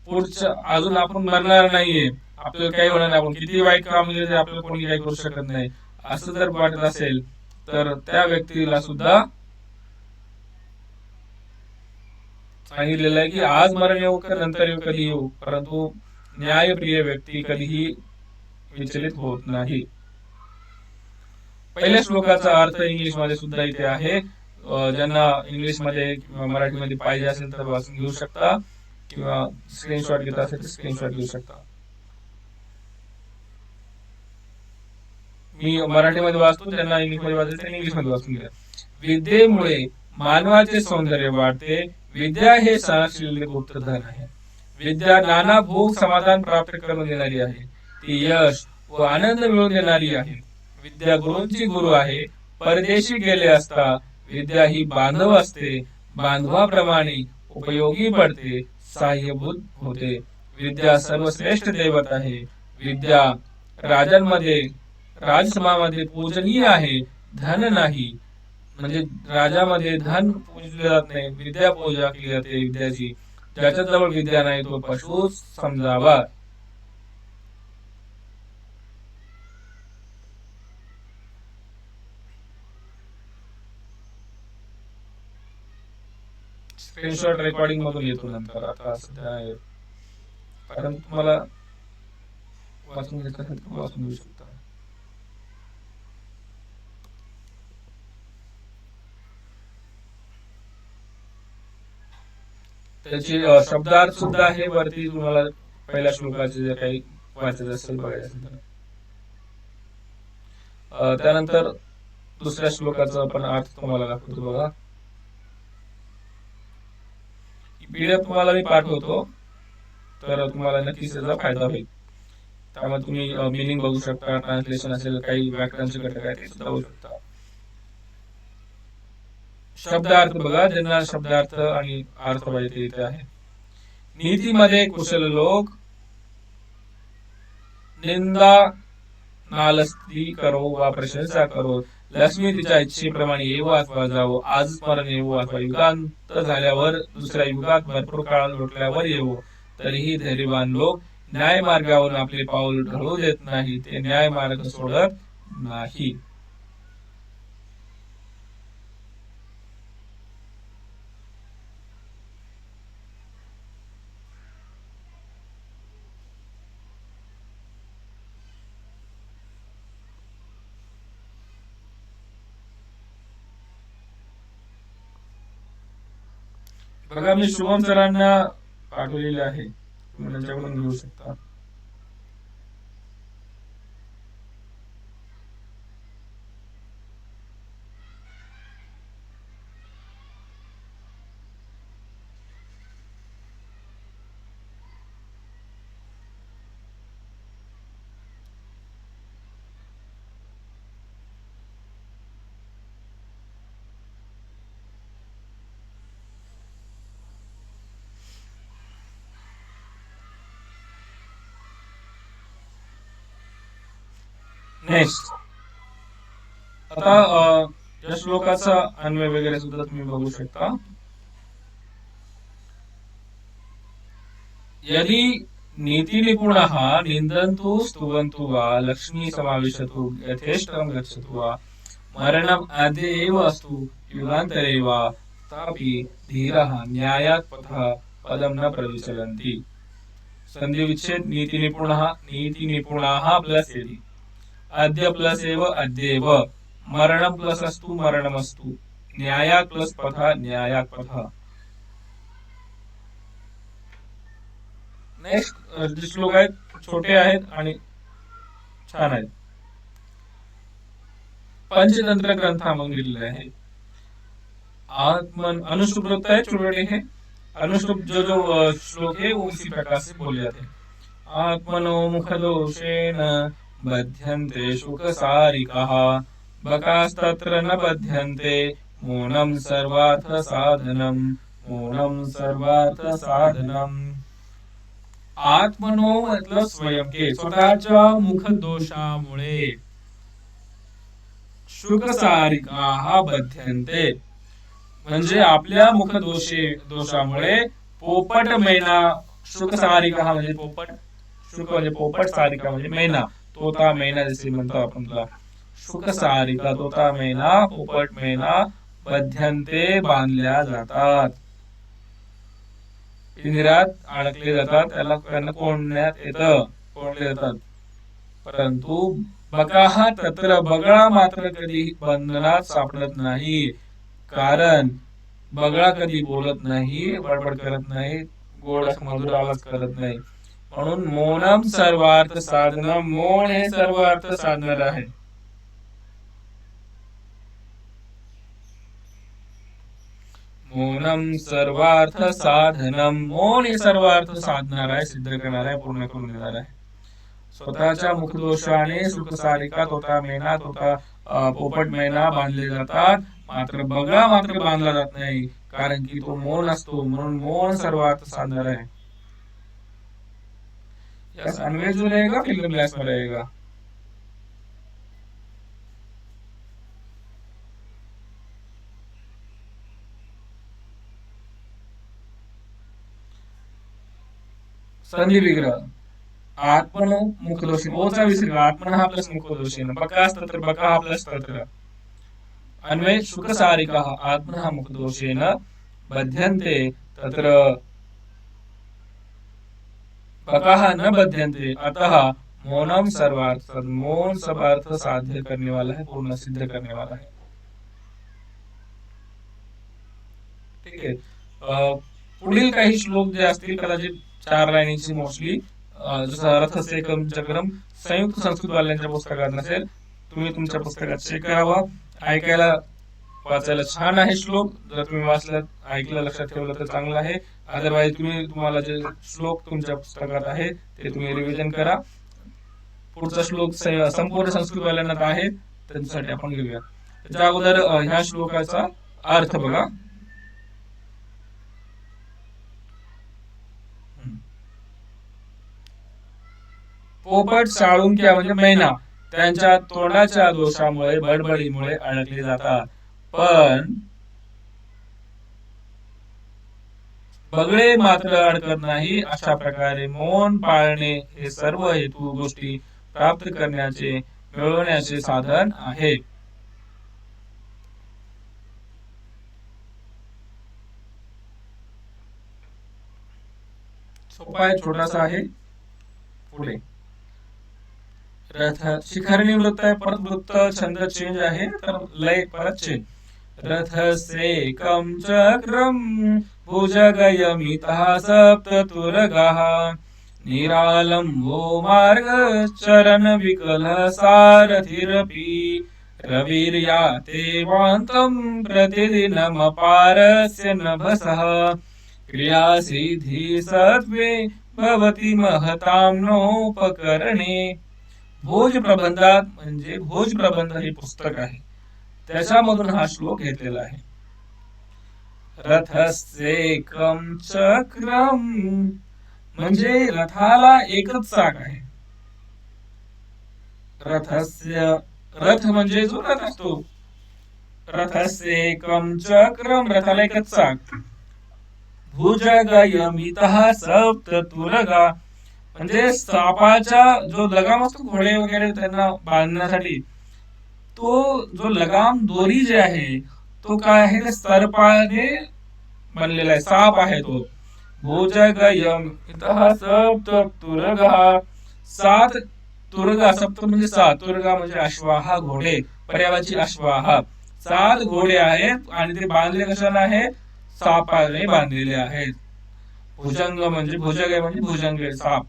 पुढचं अजून आपण मरणार नाहीये आपल्याला काही होणार नाही आपण किती वाईट काम केले आपल्याला कोणी काही करू शकत नाही असं जर वाटत असेल तर त्या व्यक्तीला सुद्धा सांगितलेलं आहे की आज मरण येऊ का नंतर येऊ कधी येऊ परंतु न्यायप्रिय व्यक्ती कधीही विचलित होत नाही पहिल्या श्लोकाचा अर्थ इंग्लिश मध्ये सुद्धा इथे आहे ज्यांना इंग्लिश मध्ये किंवा मराठी मध्ये पाहिजे असेल तर वाचून घेऊ शकता किंवा स्क्रीनशॉट घेता असेल तर स्क्रीनशॉट घेऊ शकता मी मराठीमध्ये वाचतो त्यांना इंग्लिश मध्ये वाचायचं त्यांनी इंग्लिश मध्ये वाचून घ्या विद्येमुळे मानवाचे सौंदर्य वाढते विद्या हे सणाशील गुप्तधन आहे विद्या नाना भोग समाधान प्राप्त करून देणारी आहे ती यश व आनंद मिळवून देणारी आहे विद्या गुरूंची गुरु आहे परदेशी गेले असता विद्या ही बांधव असते बांधवाप्रमाणे उपयोगी पडते सहाय्यभूत होते विद्या सर्वश्रेष्ठ दैवत आहे विद्या राजांमध्ये राजसमामध्ये पूजनीय आहे धन नाही म्हणजे राजामध्ये धन पूजले जात नाही विद्या पूजा केली जाते विद्याची ज्याच्याजवळ विद्या नाही तो पशु समजावा. स्क्रीनशॉट रेकॉर्डिंग मधून येतो नंतर, आता सध्या परंतु तुम्हाला वाचून घ्यायचं असेल तर वाचून घेऊ शकता. त्याचे शब्दार्थ सुद्धा आहे वरती, तुम्हाला पहिल्या श्लोकाचे जे काही वाचायचं असेल बघायचं असेल तर. त्यानंतर दुसऱ्या श्लोकाचा पण अर्थ तुम्हाला दाखवतो बघा. पीडीएफ तुम्हाला मी पाठवतो, तर तुम्हाला नक्कीच त्याचा फायदा होईल. त्यामुळे तुम्ही मिनिंग बघू शकता, ट्रान्सलेशन असेल, काही व्याकरणचे घटक आहेत ते सुद्धा बघू शकता. शब्दार्थ बघा, ज्यांना शब्दार्थ आणि अर्थ पाहिजे ते आहे. नीतीमध्ये कुशल लोक निंदा नालस्ती करो वा प्रशंसा करो, लक्ष्मी तिच्या इच्छेप्रमाणे येवो अथवा जावो, आज स्मरण येवो अथवा युगांत झाल्यावर, दुसऱ्या युगात भरपूर काळ लोटल्यावर येवो, तरीही धैर्यवान लोक न्याय मार्गावरून आपले पाऊल ढळू देत नाही, ते न्याय मार्ग सोडत नाही. बघा, मी शुभम सरांना पाठवलेले आहे, तुम्ही त्यांच्याकडून घेऊ शकता. नेक्स्ट, आता या श्लोकाचा अन्वय वगैरे सुद्धा तुम्ही बघू शकता. यदि नीति निपुणः निंदन्तु स्तुवन्तु वा लक्ष्मी समाविशतु यथेष्टं गच्छतु वा, मरणम् अद्य एव अस्तु युगान्तरे वा, तथापि धीरः न्यायात् पथः पदं न प्रविचलन्ति. संधि विच्छेद नीति निपुणाः प्लस यदि, अद्य प्लस एव अद्येव, मरणं प्लस अस्तु मरणमस्तु, न्यायात् प्लस पथः न्यायात् पथः. नेक्स्ट जे श्लोक आहेत छोटे आहेत आणि छान आहेत. पंचतंत्र ग्रंथामध्ये लिहिलेले आहे. आत्मन अनुष्टुप वृत्त है छोटे हे, अनुष्टुप जो श्लोक है वो इसी प्रकार से बोले जाते हैं. आत्मनो मुख दोषेण बध्यन्ते शुकसारिकाः, बकास्तत्र न बध्यन्ते, मौनं सर्वार्थ साधनम, मौनं सर्वार्थ साधनम. आत्मनो मतलब स्वयं के, स्वतःच्या मुख दोषामुळे शुकसारिकाः बध्यन्ते, म्हणजे आपल्या मुख दोषामुळे पोपट मैना, शुकसारिका म्हणजे पोपट, शुक म्हणजे पोपट, सारिका म्हणजे मैना, तोता मैना जसे म्हणतो आपण त्याला. शुकसारिका तोता मैना, पोपट मैना, बध्यन्ते बांधल्या जातात, पिंजऱ्यात अडकले जातात, त्यांना कोंडण्यात येतं, कोंडले जातात. परंतु बकाः तत्र, बगळा मात्र कधी बंधनात सापडत नाही, कारण बगळा कधी बोलत नाही, बडबड करत नाही, गोड मधुर आवाज करत नाही. म्हणून मौनम सर्वार्थ साधनम, मौन हे सर्व अर्थ साधणार आहे. मौनम सर्वार्थ साधनम, मौन हे सर्व अर्थ साधणार आहे, सिद्ध करणार आहे, पूर्ण करून देणार आहे. स्वतःच्या मुखदोषाने शुकसारिका तोता मैना, तोता पोपट मैना बांधले जातात, मात्र बगळा मात्र बांधला जात नाही, कारण की तो मौन असतो, म्हणून मौन सर्व अर्थ साधणार आहे. यस, अन्वय जो रहेगा फिल्म ग्लास में रहेगा. संधी विग्रह आत्मनो मुखदोषेन, ओचा विसर्ग, आत्मन हा प्लस मुखदोषेन, बका तत्र बका हा प्लस तत्र, अन्वय शुकसारिकाः आत्मनः मुखदोषेन बध्यन्ते, तत्र बकाः न बध्यन्ते, अतः मौनम सर्वार्थ, मौन सब अर्थ साध्य करने वाला है, पूर्ण सिद्ध करने वाला है। ठीक आहे। पुढील काही श्लोक जे असतील कदाचित 4 लाईनीची मोस्टली, जसं रथसेकम चक्रम संयुक्त संस्कृतवाल्यांच्या पुस्तकात नसेल, तुम्ही तुमच्या पुस्तकात चेक करावा। ऐकायला वाचायला छान आहे श्लोक, जर तुम्ही वाचलं ऐकलं लक्षात ठेवलं तर चांगलं आहे, अदरवाईज तुम्हाला जे श्लोक तुमच्या पुस्तकात आहे ते तुम्ही रिव्हिजन करा। पुढचा श्लोक संपूर्ण संस्कृतवाल्यांना आहे, त्यांच्यासाठी आपण घेऊया। त्याच्या अगोदर ह्या श्लोकाचा अर्थ बघा। पोपट साळुंक्या म्हणजे मैना त्यांच्या तोंडाच्या दोषामुळे बडबडीमुळे अडकले जातात, पण बगळे मात्र अडकत नाही। अशा प्रकारे मौन पाळणे हे सर्व हेतू गोष्टी प्राप्त करण्याचे मिळवण्याचे साधन आहे। सोपा आहे, छोटासा आहे। पुढे रथ शिखरणी वृत्त आहे, परत वृत्त छंद चेंज आहे, तर लय परत चेंज। रथसेकं चक्रं भुजगयमितः सप्ततुरगः निरालम्बो मार्गश्चरण विकलः सारथिरपि रविर्याते वान्तं प्रतिदिनमपारस्य नभसः क्रियासिद्धि सत्त्वे भवति महतां नोपकरणे। भोज प्रबंधात म्हणजे भोज प्रबंध हे पुस्तक आहे, त्याच्यामधून हा श्लोक घेतलेला आहे। रथसेकं चक्रम म्हणजे रथाला एकच चाक आहे। रथ म्हणजे जो रथ असतो, रथसेकं चक्रम रथाला एकच चाक। भुजगयमितः सप्ततुरगा म्हणजे सापाचा जो लगाम असतो घोडे वगैरे त्यांना बांधण्यासाठी, तो जो लगाम दोरी जे आहे तो काय आहे, सर्पाने बनलेला आहे, साप आहे तो। भुजगयमितः सप्ततुरगा, 7 तुरगा, सप्त म्हणजे 7, तुरगा म्हणजे अश्वाहा घोडे, पर्यावाची अश्वाहा, 7 घोडे आहेत आणि ते बांधले कशाला आहे, सापाने बांधलेले आहेत। भुजंग म्हणजे भुजग म्हणजे भुजंग साप।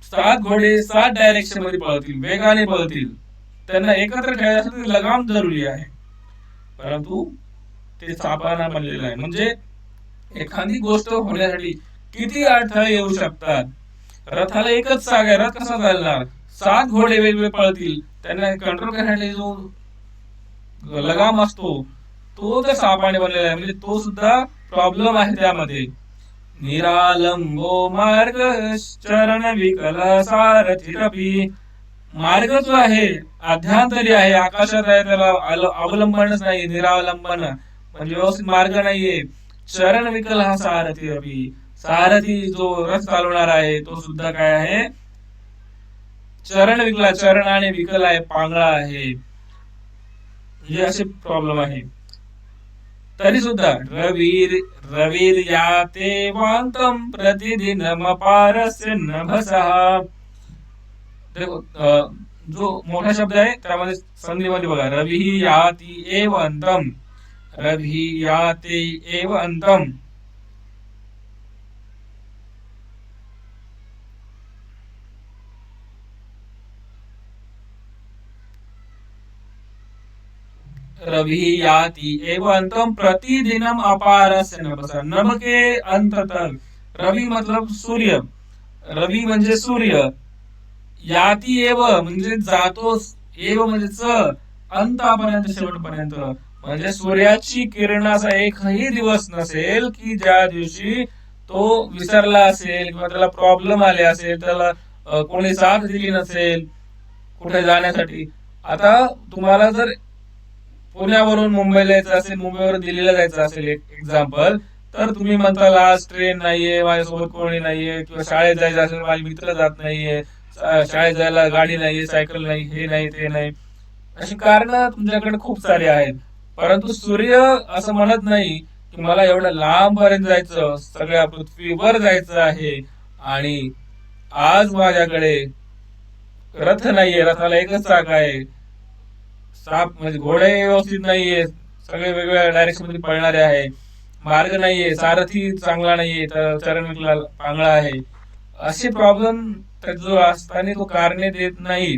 7 घोडे 7 डायरेक्शन मध्ये पळतील, वेगाने पळतील, त्यांना एकत्र ठेवायसाठी लगाम जरुरी आहे, परंतु ते सापाना बनलेलं आहे। म्हणजे एखादी गोष्ट होण्यासाठी किती अडथळे येऊ शकतात। रथाला एकच चाक आहे, रथ कसा चालणार, 7 घोडे वेगवेगळे पळतील, त्यांना कंट्रोल करण्यासाठी जो लगाम असतो तो तर सापाने बनलेला आहे, म्हणजे तो सुद्धा प्रॉब्लेम आहे त्यामध्ये। निरालंबो मार्ग चरण विकल सारथिरपि, मार्ग जो आहे अध्यांतरी आहे, आकाशात आहे, त्याला अवलंबनच नाही, निरावलंबन म्हणजे व्यवस्थित मार्ग नाहीये। चरण विकल हा सारथिरपि, सारथी जो रथ चालवणार आहे तो सुद्धा काय आहे, चरण विकला, चरणाने विकल आहे, पांगळा आहे, हे असे प्रॉब्लेम आहे। तरी सुद्धा रवीर याते वान्तं प्रतिदिनमपारस्य नभसः, देखो जो मोठा शब्द आहे त्यामध्ये संधीमध्ये बघा, रवी याति एव अंतम, रवी याते एव अंतम, रवि याति एव अंतम प्रतिदिनम अपारस्य नभसः, नभ के अंत तक, रवि मतलब सूर्य, रवि म्हणजे सूर्य, याति एव म्हणजे जातो, एव म्हणजे अंतापर्यंत शेवटपर्यंत, म्हणजे सूर्याची किरणाचा एकही दिवस नसेल की ज्या दिवशी तो विसरला असेल किंवा त्याला प्रॉब्लेम आले असेल, त्याला कोणी साथ दिली नसेल कुठे जाण्यासाठी। आता तुम्हाला जर पुण्यावरून मुंबईला जायचं असेल, मुंबईवरून दिल्लीला जायचं असेल एक एक्झाम्पल, तर तुम्ही म्हणता लास्ट ट्रेन नाहीये, माझ्यासोबत कोणी नाहीये, किंवा शाळेत जायचं असेल माझे मित्र जात नाहीये, शाळेत जायला गाडी नाहीये, सायकल नाही, हे नाही ते नाही, अशी कारण तुमच्याकडे खूप सारी आहेत. परंतु सूर्य असं म्हणत नाही की मला एवढं लांब पर्यंत जायचं, सगळ्या पृथ्वीवर जायचं आहे, आणि आज माझ्याकडे रथ नाहीये, रथाला एकच चाक आहे, साप म्हणजे घोडे व्यवस्थित नाहीये, सगळे वेगवेगळ्या डायरेक्शन मध्ये पळणारे आहे, मार्ग नाहीये, सारथी चांगला नाहीये, तर चरण विकला पांगळा आहे, असे प्रॉब्लेम जो असताना तो कारणे देत नाही,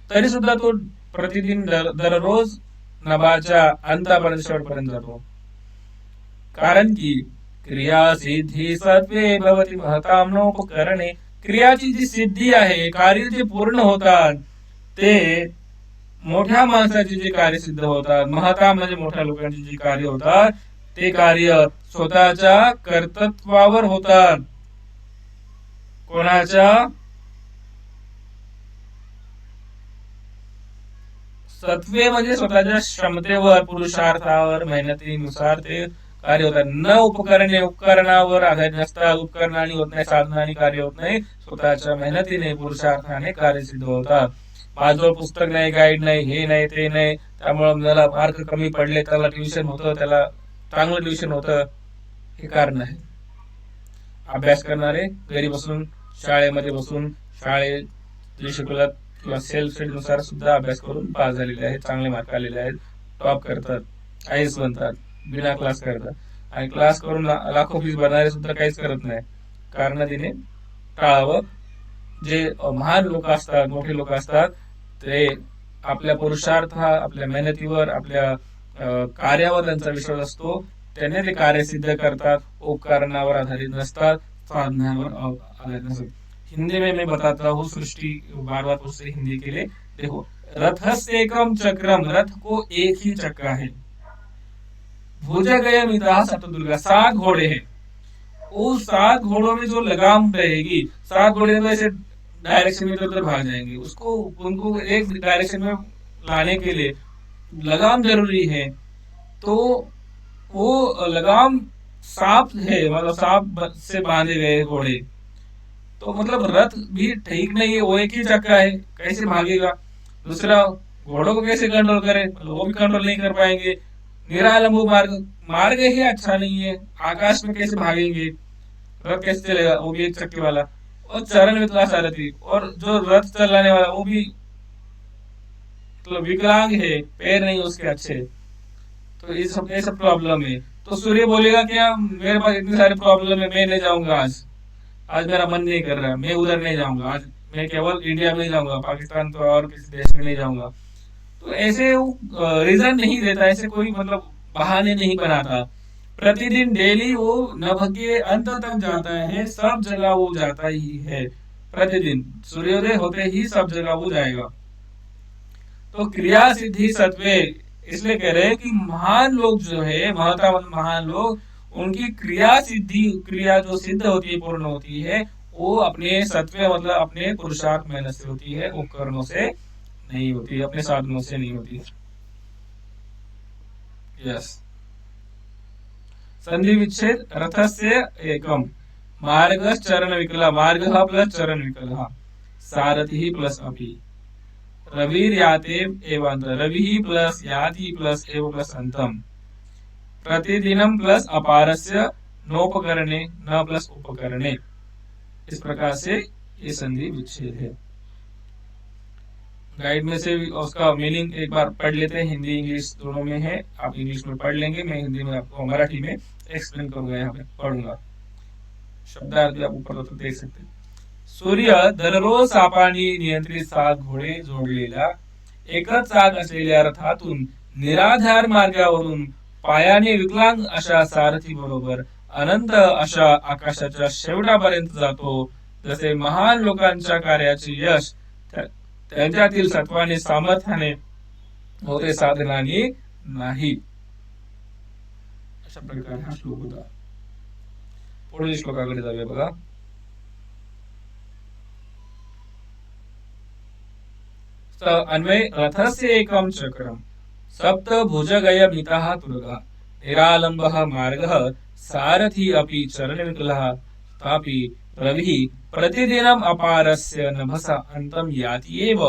तरी सुद्धा तो प्रतिदिन दररोज नभाच्या अंतापर्यंत शेवटपर्यंत जातो. कारण की क्रिया सिद्धी सत्वे भवती महताम नोपकरणे, क्रियाची जी सिद्धी आहे, कार्य जे पूर्ण होतात ते मोठ्या माणसाचे जे कार्य सिद्ध होतात, महता म्हणजे मोठ्या लोकांची जी कार्य होतात, ते कार्य स्वतःच्या कर्तृत्वावर होतात, कोणाच्या सत्वे म्हणजे स्वतःच्या क्षमतेवर, पुरुषार्थावर, मेहनतीनुसार ते कार्य होतात. न उपकरणे, उपकरणावर आधारित नसतात, उपकरणाने होत नाही, साधनाने कार्य होत नाही, स्वतःच्या मेहनतीने, पुरुषार्थाने कार्य सिद्ध होतात. माझं पुस्तक नाही, गाईड नाही, हे नाही ते नाही, त्यामुळे मला मार्क कमी पडले, त्याला ट्युशन होतं, त्याला चांगलं ट्युशन होतं, हे कारण आहे. अभ्यास करणारे घरी बसून, शाळेमध्ये बसून, शाळेत जे शिकवतात किंवा सेल्फ स्टडी नुसार सुद्धा अभ्यास करून पास झालेले आहेत, चांगले मार्क आलेले आहेत, टॉप करतात, आयएस बनतात, बिना क्लास करतात. आणि क्लास करून लाखो फीस भरणारे सुद्धा काहीच करत नाही, कारण तिने टाळावं. जे महान लोक असतात, मोठे लोक असतात, ते आपल्या पुरुषार्थ, आपल्या मेहनतीवर, आपल्या कार्यावर त्यांचा विश्वास असतो, त्याने ते कार्य सिद्ध करतात, उपकरणावर आधारित नसतात, साधनावर आधारित नसतात. हिंदी में मैं बताता हूँ, सृष्टि बार बार उससे हिंदी के लिए देखो, रथस्येकम चक्रम, रथ को एक ही चक्र है, भुजगयमितः सप्तदुर्गा, 7 घोड़े हैं, उस 7 घोड़ों में जो लगाम रहेगी, 7 घोड़े तो ऐसे डायरेक्शन में इधर भाग जाएंगे, उसको उनको एक डायरेक्शन में लाने के लिए लगाम जरूरी है, तो वो लगाम सांप है, मतलब सांप से बांधे गए घोड़े, तो मतलब रथ भी ठीक नहीं है, वो एक ही चक्का है, कैसे भागेगा? दूसरा, घोड़ों को कैसे कंट्रोल करे, मतलब वो भी कंट्रोल नहीं कर पाएंगे। निरालंब मार्ग, मार्ग ही अच्छा नहीं है, आकाश में कैसे भागेंगे, रथ कैसे चलेगा, वो भी एक चक्के वाला, और चरण विकला सारथी, और जो रथ चलाने वाला वो भी मतलब विकलांग है, पैर नहीं उसके अच्छे, तो ये सब प्रॉब्लम है। तो सूर्य बोलेगा क्या, मेरे पास इतने सारे प्रॉब्लम है, मैं नहीं जाऊंगा, आज मेरा मन नहीं कर रहा, मैं उधर नहीं जाऊंगा, आज मैं केवल इंडिया में जाऊंगा, पाकिस्तान तो और किसी देश में नहीं जाऊंगा। तो ऐसे वो रीजन नहीं देता, ऐसे कोई मतलब बहाने नहीं बनाता, प्रतिदिन डेली वो नभ के अंत तक जाता है, सब जगह वो जाता ही है, प्रतिदिन सूर्योदय होते ही सब जगह वो जाएगा। तो क्रिया सिद्धि सत्वे, इसलिए कह रहे हैं कि महान लोग जो है, महता महान लोग, उनकी क्रिया सिद्धि, क्रिया जो सिद्ध होती है, पूर्ण होती है, वो अपने सत्व मतलब अपने पुरुषार्थ मेहनत से होती है, उपकरणों से नहीं होती, अपने साधनों से नहीं होती। यस, संधि विच्छेद, रथस्य एकम, मार्ग चरण विकला, मार्ग प्लस चरण विकला, सारथि प्लस अपि, रविर याते एवं, रवि प्लस याति प्लस एव प्लस अंतम, प्रतिदिनम प्लस अपारस्य, नोपकरणे न प्लस उपकरणे। इस प्रकार से ये संधि विच्छेद है। गाइड में से उसका मीनिंग एक बार पढ़ लेते हैं, हिंदी इंग्लिश दोनों में है, आप इंग्लिश में पढ़ लेंगे, मैं हिंदी में आपको मराठी में एक्सप्लेन करूंगा, यहाँ पे पढ़ूंगा, शब्दार्थ भी आप ऊपर तो देख सकते हैं। सूर्य दररोज सापानी नियंत्रित 7 घोडे जोडलेल्या एकच चाक असलेल्या रथातून निराधार मार्गावरून पायाने विकलांग अशा सारथी बरोबर अनंत अशा आकाशाच्या शेवटापर्यंत जातो, जसे महान लोकांच्या कार्याचे यश त्यांच्यातील सत्वाने सामर्थ्याने होते, साधनाने नाही। अशा प्रकारे हा श्लोक होता। पुढील श्लोकाकडे जाऊया बघा। अन्वय, रथस्य एकम चक्रम, सप्त भुजगयमितः तुरगा, निरालंबः मार्गः सारथी अपि चरणविकलः तापि रविः प्रतिदिनम् अपारस्य नभसा अन्तं याति एव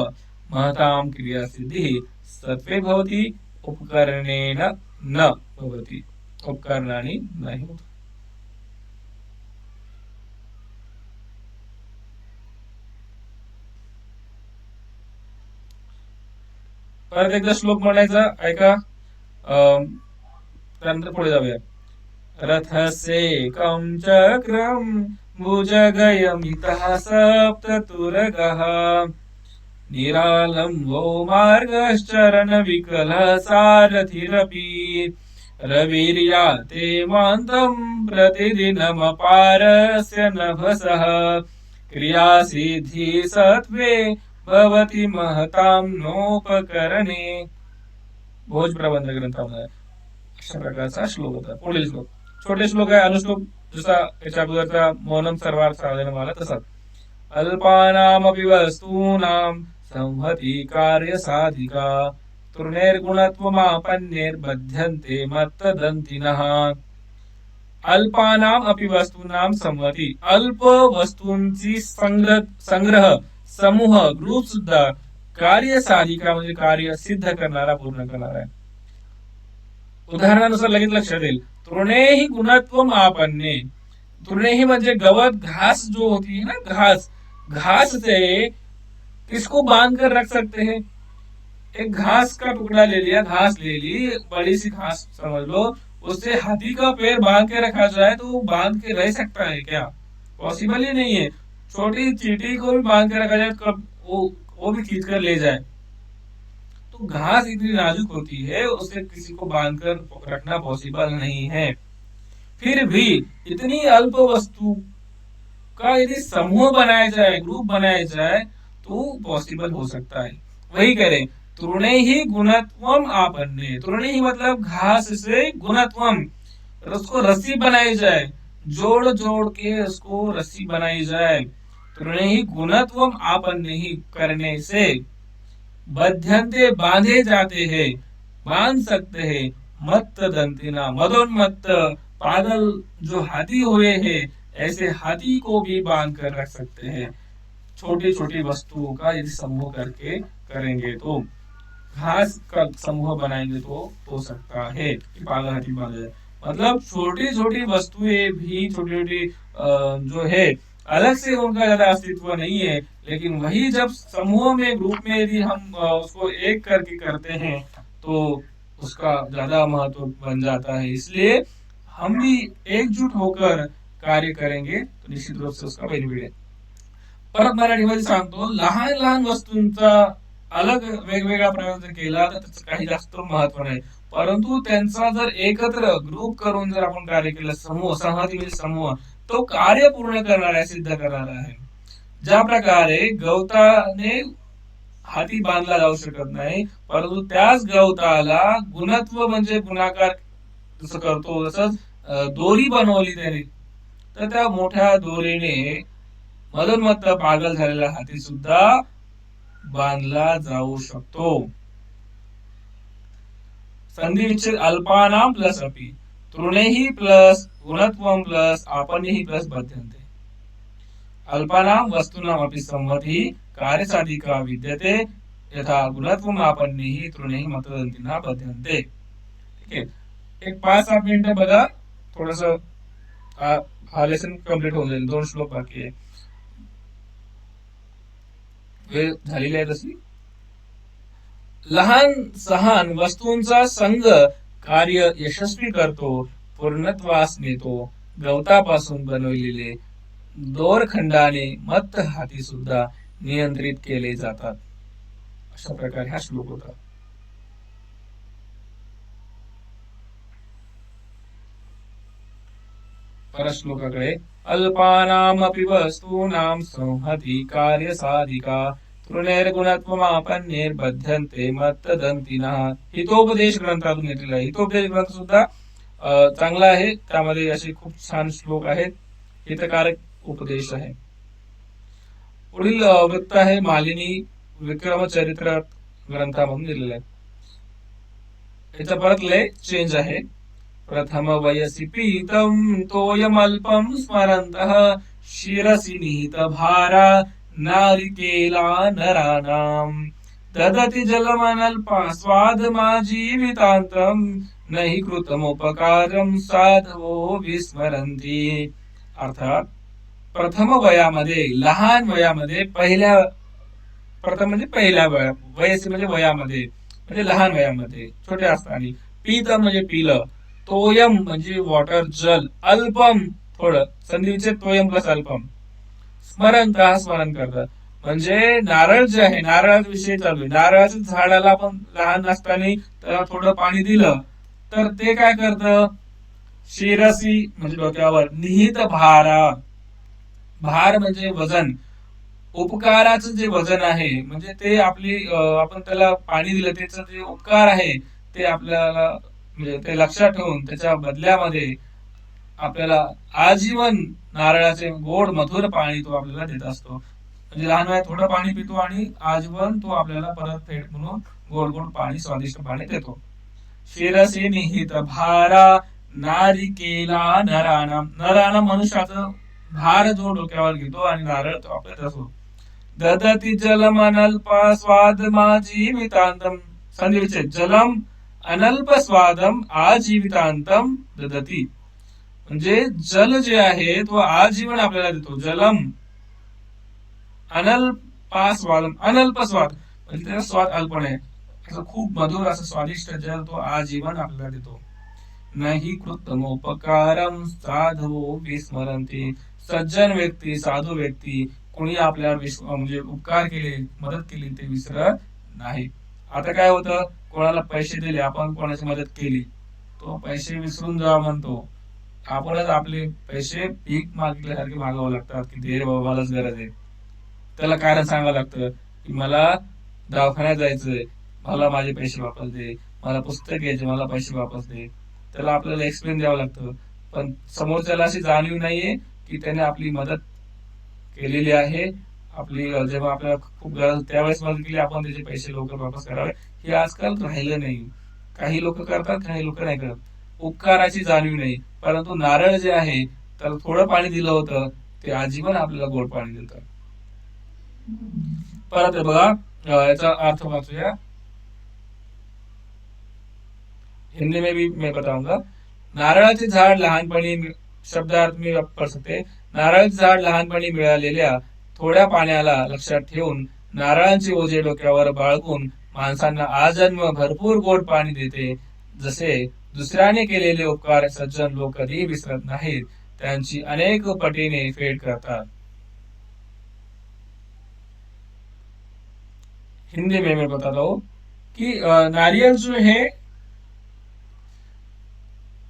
महतां क्रियासिद्धिः सत्त्वे भवति उपकरणेन न भवति उपकरणानि नहीं होते। परत एकदा श्लोक म्हणायचा ऐका त्यानंतर पुढे जाऊया। रथस्येकं चक्रं भुजगयमितः सप्ततुरगः निरालम्बो मार्गश्चरणविकलः सारथिरपि रविर्याते मान्तं प्रतिदिनमपारस्य नभसः क्रियासिद्धि सत्त्वे भवति महतां नोपकरणे। भोज प्रबंध ग्रंथामध्ये अशा प्रकारचा श्लोक होता। पुढील श्लोक छोटे श्लोक आहे, अनुश्लोक जसा याच्या अगोदरचा मौनम सर्वार्थ साधनमाला तसाच। अल्पानामपि वस्तूनां संहति कार्य साधिका तृणैर्गुणत्वमापन्नैर्बध्यन्ते मत्तदन्तिनः। अल्पानाम अपि वस्तूनां संहति, अल्प वस्तूंची संग्रह समूह ग्रुप सुद्धा कार्य साधिका म्हणजे कार्य सिद्ध करणारा पूर्ण करणारा आहे। उदाहरणानुसार लगेच लक्षात येईल। तृणेहि गुणत्वम आपन्ने, तृणेहि म्हणजे गवत घास जो होती है ना, घास, घास से किसको बांध कर रख सकते हैं? एक घास का टुकड़ा ले लिया, घास ले ली, बड़ी सी घास समझ लो, उससे हाथी का पैर बांध के रखा जाए तो वो बांध के रह सकता है क्या? पॉसिबल ही नहीं है। छोटी चींटी को भी बांध के रखा जाए तो वो भी खींच कर ले जाए। तो घास इतनी नाजुक होती है, उसे किसी को बांध कर रखना पॉसिबल नहीं है। फिर भी इतनी अल्प वस्तु का यदि समूह बनाया जाए, ग्रुप बनाया जाए तो पॉसिबल हो सकता है। वही करें, तृणे ही गुणत्वम आपन्ने, तृणे ही मतलब घास से गुणत्वम, उसको रस्सी बनाई जाए, जोड़ जोड़ के उसको रस्सी बनाई जाए। तृणे ही गुणत्वम आपन्ने ही करने से बध्यन्ते बांधे जाते हैं, बांध सकते हैं। मत्त दंतिना मदोन्मत्त पागल जो हाथी हुए हैं, ऐसे हाथी को भी बांध कर रख सकते हैं। छोटी छोटी वस्तुओं का यदि समूह करके करेंगे तो, घास का समूह बनाएंगे तो हो सकता है कि पागल हाथी बांधा जाए। मतलब छोटी छोटी वस्तुएं भी, छोटी छोटी जो है अलग से उनका ज्यादा अस्तित्व नहीं है, लेकिन वही जब समूह में, ग्रुप में यदि हम उसको एक करके करते हैं तो उसका ज्यादा महत्व बन जाता है। इसलिए हम भी एकजुट होकर कार्य करेंगे तो निश्चित रूप से उसका बेनिफिट आहे। परत मराठीमध्ये सांगतो, लहान लहान वस्तूंचा अलग वेगवेगळा प्रयोग जर केला तर त्याचं काही जास्त महत्व नाही, परंतु त्यांचा जर एकत्र ग्रुप करून जर आपण कार्य केलं, समूह, संहती म्हणजे समूह, तो कार्य पूर्ण करणार आहे, सिद्ध करणार आहे। ज्या प्रकारे गवताने हाती बांधला जाऊ शकत नाही, परंतु त्याच गवताला गुणत्व म्हणजे गुणाकार जसं करतो, तसंच दोरी बनवली त्याने, तर त्या मोठ्या दोरीने मदोन्मत्त पागल झालेला हाती सुद्धा बांधला जाऊ शकतो। संधि विच्छेद अल्पानाम प्लस अपि, तृणेहि प्लस गुणत्वम प्लस आपन्नेहि प्लस बध्यन्ते। अल्पानाम वस्तूनाम अपि संहति कार्यसाधिका विद्यते यथा गुणत्वम आपन्नेहि तृणेहि मतदंतिना बध्यन्ते। ठीक आहे, एक 5-7 मिनिटं बघा, थोडस हा लेसन कंप्लीट होऊन जाईल। 2 श्लोक बाकी आहे, वेळ झालेली आहे तशी। लहान सहान वस्तूंचा संघ कार्य यशस्वी करतो, पूर्णत्वास नेतो। गवतापासून बनवलेले दोरखंडाने मत्त हाती सुद्धा नियंत्रित केले जातात। अशा प्रकारे हा श्लोक होता। परत श्लोकाकडे, अल्पानामपि वस्तूनां संहति कार्य साधिका तृणैर्गुणत्वमापन्नैर्बध्यन्ते मत्तदंतिनः। हितोपदेश ग्रंथातून घेतलेला आहे। हितोपदेश ग्रंथ सुद्धा चांगला आहे, त्यामध्ये असे खूप छान श्लोक आहेत, हितकारक उपदेश आहे। पुढील वृत्त आहे मालिनी विक्रमचरित्र ग्रंथामधून दिलेला आहे। याचा परत लय चेंज आहे। प्रथम वयसि पीतं तोयमल्पं स्मरन्तः शिरसि निहितभारा नारिकेला नराणाम् ददति जलमनल्पास्वादमाजीवितान्तं न हि कृतमुपकारं साधवो विस्मरन्ति. अर्थात प्रथम वयामध्ये, लहान वयामध्ये, प्रथम म्हणजे पहिल्या वयसी म्हणजे वयामध्ये, म्हणजे लहान वयामध्ये, छोटे असताना, पीतम म्हणजे पिलं, तोयम म्हणजे वॉटर जल, अल्पम थोडं, संधीचे तोयम प्लस अल्पम, स्मरण करतात म्हणजे नारळ जे आहे, नारळाचा विषय चालू आहे, नारळाच्या झाडाला आपण लहान असताना त्याला थोडं पाणी दिलं तर ते काय करतं, शिरसी म्हणजे डोक्यावर, निहित भारा, भार म्हणजे वजन, उपकाराचं जे वजन आहे म्हणजे ते आपण त्याला पाणी दिलं त्याचं जे उपकार आहे ते आपल्याला म्हणजे ते लक्षात ठेवून त्याच्या बदल्यामध्ये आपल्याला आजीवन नारळाचे गोड मधुर पाणी तो आपल्याला देत असतो. म्हणजे लहान वयात थोडं पाणी पितो आणि आजीवन तो आपल्याला परत फेड म्हणून गोड गोड पाणी, स्वादिष्ट पाणी देतो. शिरसी निहित भारा नारिकेला नराणम, नराणम मनुष्याचं भार जो डोक्यावर घेतो आणि नारळ तो आपल्यात असतो. ददती जलम अनल्प स्वादम आजीवितांतम, संधी विच्छेद, जलम अनल्प स्वादम आजीवितांतम ददती, म्हणजे जल जे आहे तो आजीवन आपल्याला देतो. जलम अनल्पास्वादम, अनल्प स्वाद म्हणजे त्याचा स्वाद अल्प नाही, असं खूप मधुर असं स्वादिष्ट जल तो आजीवन आपल्याला देतो. नाही कृतमोपकारम साधवो विस्मरंती, सज्जन व्यक्ती, साधू व्यक्ती कोणी आपल्यावर म्हणजे उपकार केले, मदत केली ते विसरत नाही. आता काय होतं, कोणाला पैसे दिले, आपण कोणाची मदत केली, तो पैसे विसरून जा म्हणतो, आपणच आपले पैसे भीक मागल्यासारखे मागावं लागतात की दे रे बाबा मलाच गरज आहे. त्याला कारण सांगावं लागतं की मला दवाखान्यात जायचंय, मला माझे पैसे वापस दे, मला पुस्तक घ्यायचे, मला पैसे वापस दे, त्याला आपल्याला एक्सप्लेन द्यावं लागतं. पण समोरच्याला अशी जाणीव नाहीये की त्याने आपली मदत केलेली आहे, आपली जेव्हा आपल्याला खूप गरज त्यावेळेस मदत केली आपण त्याचे पैसे लवकर वापस करावे, हे आजकाल राहिलं नाही. काही लोक करतात, काही लोक नाही करत, उपकाराची जाणीव नाही. परंतु नारळ जे आहे त्याला थोडं पाणी दिलं होतं ते आजीवन आपल्याला गोड पाणी देतं. परत बघा याचा अर्थ वाचूया, हिंदी में भी मैं बताऊंगा. नारळाचे झाड लहानपणी, शब्दार्थ मी पढ़ सकते, नारळाचे झाड लहानपणी मिळालेल्या थोड्या पाण्याला लक्षात ठेवून नारळांचे ओझे डोक्यावर बाळगून माणसांना आजन्म भरपूर गोड पाणी देते. जसे दुसऱ्याने केलेले उपकार सज्जन लोक कधी विसरत नाहीत, त्यांची अनेक पटीने फेड करतात. हिंदी में मैं बताता हूँ कि नारियल जो है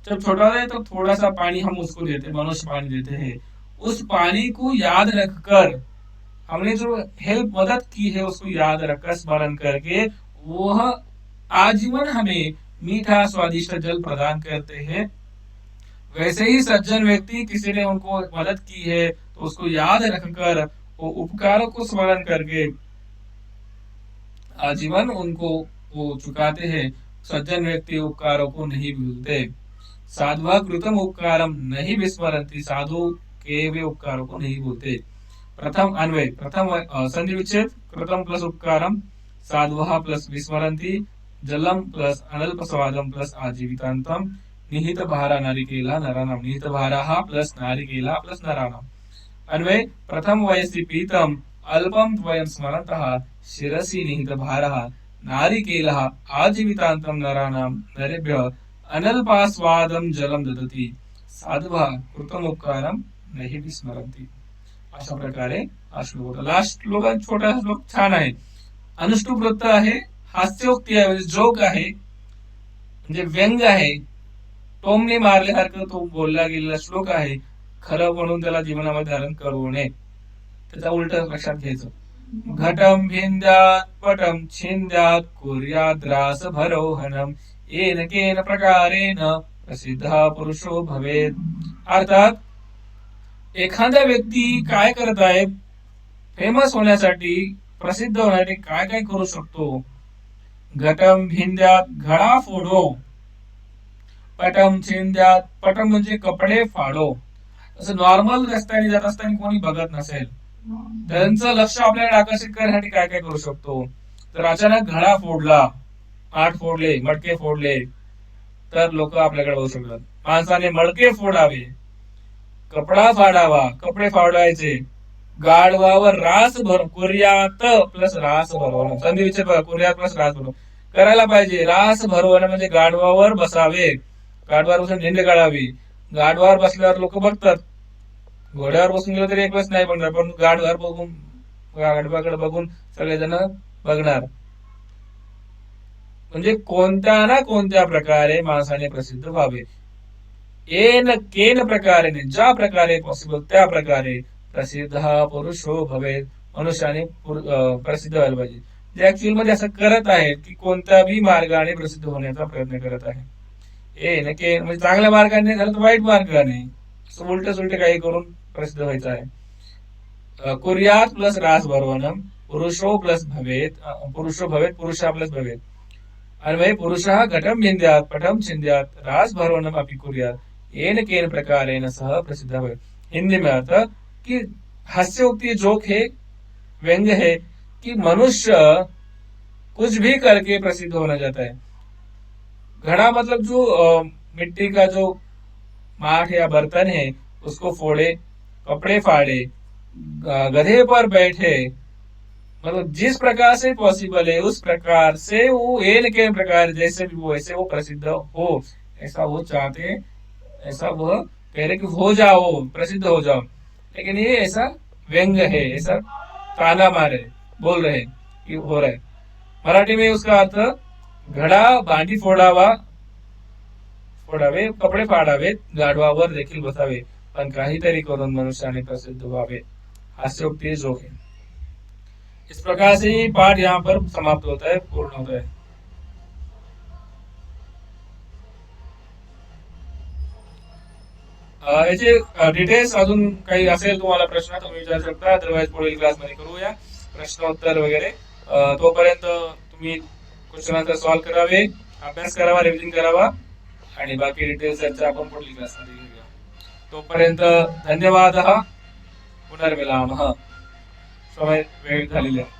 जब छोटा है तो थोड़ा सा पानी हम उसको देते, मनुष्य पानी देते हैं, उस पानी को याद रखकर, हमने जो हेल्प मदद की है उसको याद रखकर स्मरण करके वह आजीवन हमें मीठा स्वादिष्ट जल प्रदान करते हैं. वैसे ही सज्जन व्यक्ति किसी ने उनको मदद की है तो उसको याद रखकर वो उपकारों को स्मरण करके आजीवन उनको वो चुकाते हैं. सज्जन व्यक्ति उपकारों को नहीं भूलते. साधवा कृतम उपकारम नहीं विस्मरती, साधु के वे उपकारों को नहीं भूलते. प्रथम अन्वय, प्रथम संधि विच्छेद, कृतम प्लस उपकारम, साधवा प्लस विस्मरती, जलम प्लस अनल्प स्वादम प्लस आजीवितांतम, निहित भारा नारिकेला नराणाम, निहित भारा प्लस नारिकेला प्लस नराणाम. अन्वय, प्रथम वयसी पीतम अल्पम त्वयं स्मरन्तः शिरसि निहित भारः नारिकेलः आजीवितांतम नराणाम नरेभ्यः अनल्पास्वादम जलम ददति, साधवः कृतमुपकारम नहि विस्मरन्ति. अशा प्रकारे हा श्लोक होता. लास्ट श्लोक छोटा श्लोक छान आहे, अनुष्टुप वृत्त आहे, हास्योक्ती आहे, जोक आहे, म्हणजे व्यंग आहे, टोमने मारल्यासारखं तो बोलला गेलेला श्लोक आहे. खरं म्हणून त्याला जीवनामध्ये धारण करू नये, त्याचा उलट लक्षात घ्यायचं. घटम भिंद्यात पटम छिंद्यात कुर्यात रास भरोहनम येन केन प्रकारेण प्रसिद्ध पुरुषो भवेत. अर्थात एखादा व्यक्ती काय करत आहे, फेमस होण्यासाठी, प्रसिद्ध होण्यासाठी काय काय करू शकतो. घटम भिंद्यात, घडा फोडो, पटम छिंद्यात. पटम म्हणजे कपडे फाडो. असं नॉर्मल रस्त्याने जात असताना कोणी बघत नसेल, त्यांचं लक्ष आपल्याकडे आकर्षित करण्यासाठी काय काय करू शकतो. तर अचानक घडा फोडला, पाठ फोडले, मडके फोडले, तर लोक आपल्याकडे बघू शकतात. माणसाने मडके फोडावे, कपडा फाडावा, कपडे फाडवायचे, गाढवावर रास भर, कुर्यात प्लस रास भरवणं. संधी विचार बघा, कुर्यात प्लस रास भरवणं करायला पाहिजे. रास भरवणं म्हणजे गाढवावर बसावे, गाढवावर बसून झेंडे काढावी. गाढवावर बसल्यावर लोक बघतात, घोड्यावर बसून गेलं तरी एक वेळेस नाही बघणार, पण गाढवावर बघून, गाढवाकडे बघून सगळेजण बघणार. म्हणजे कोणत्या ना कोणत्या प्रकारे माणसाने प्रसिद्ध व्हावे. येन केन प्रकारे, ज्या प्रकारे पॉसिबल त्या प्रकारे प्रसिद्ध पुरुषो भवेत, मनुष्याने प्रसिद्ध व्हायला पाहिजे. जे ऍक्च्युअल मध्ये असं करत आहे की कोणत्याही मार्गाने प्रसिद्ध होण्याचा प्रयत्न करत आहे. येन केन म्हणजे चांगल्या मार्गाने झालं तर वाईट मार्गाने, उलट सुलट काही करून प्रसिद्ध व्हायचं आहे. कुर्यात प्लस रास भरवणं, पुरुषो प्लस भवेत, पुरुषो भवेत, पुरुषा प्लस भवेत. अन्वय पुरुषः घटम भिंद्यात, पटम छिंद्यात, रास भरवणम अपि कुर्यात, येन केन प्रकारेण सह प्रसिद्ध भवेत. हिंदी में अर्थ कि हास्योक्ति जोक है, व्यंग्य है कि मनुष्य कुछ भी करके प्रसिद्ध होना चाहता है. घड़ा मतलब जो मिट्टी का जो माठ या बर्तन है उसको फोड़े, कपड़े फाड़े, गधे पर बैठे, मतलब जिस प्रकार से पॉसिबल है उस प्रकार से वो एन के प्रकार जैसे भी वो ऐसे वो प्रसिद्ध हो, ऐसा वो चाहते हैं, ऐसा वह कह रहे कि हो जाओ, प्रसिद्ध हो जाओ. लेकिन ये ऐसा व्यंग है, ऐसा ताना मारे बोल रहे कि हो रहा है. मराठी में उसका अर्थ घडा भांडी फोडावा, फोडावे, कपडे फाडावेत, गाढवावर देखील बसावे, पण काहीतरी करून मनुष्याने प्रसिद्ध व्हावे. हास्योक्ति जोक है. इस प्रकार से ये पाठ यहाँ पर समाप्त होता है, पूर्ण होता है. याचे डिटेल्स अजून काही असेल तुम्हाला प्रश्न तुम्ही विचारू शकता, अदरवाइज पुढील क्लासमध्ये करूया प्रश्नोत्तर वगैरे. तोपर्यंत तुम्ही क्वेश्चन आन्सर सॉल्व्ह करावे, अभ्यास करावा, रिव्हिजन करावा आणि बाकी डिटेल्स आपण पुढील क्लासमध्ये घेऊया. तोपर्यंत धन्यवाद. पुनर्मिलामः. समय वेळ झालेला आहे.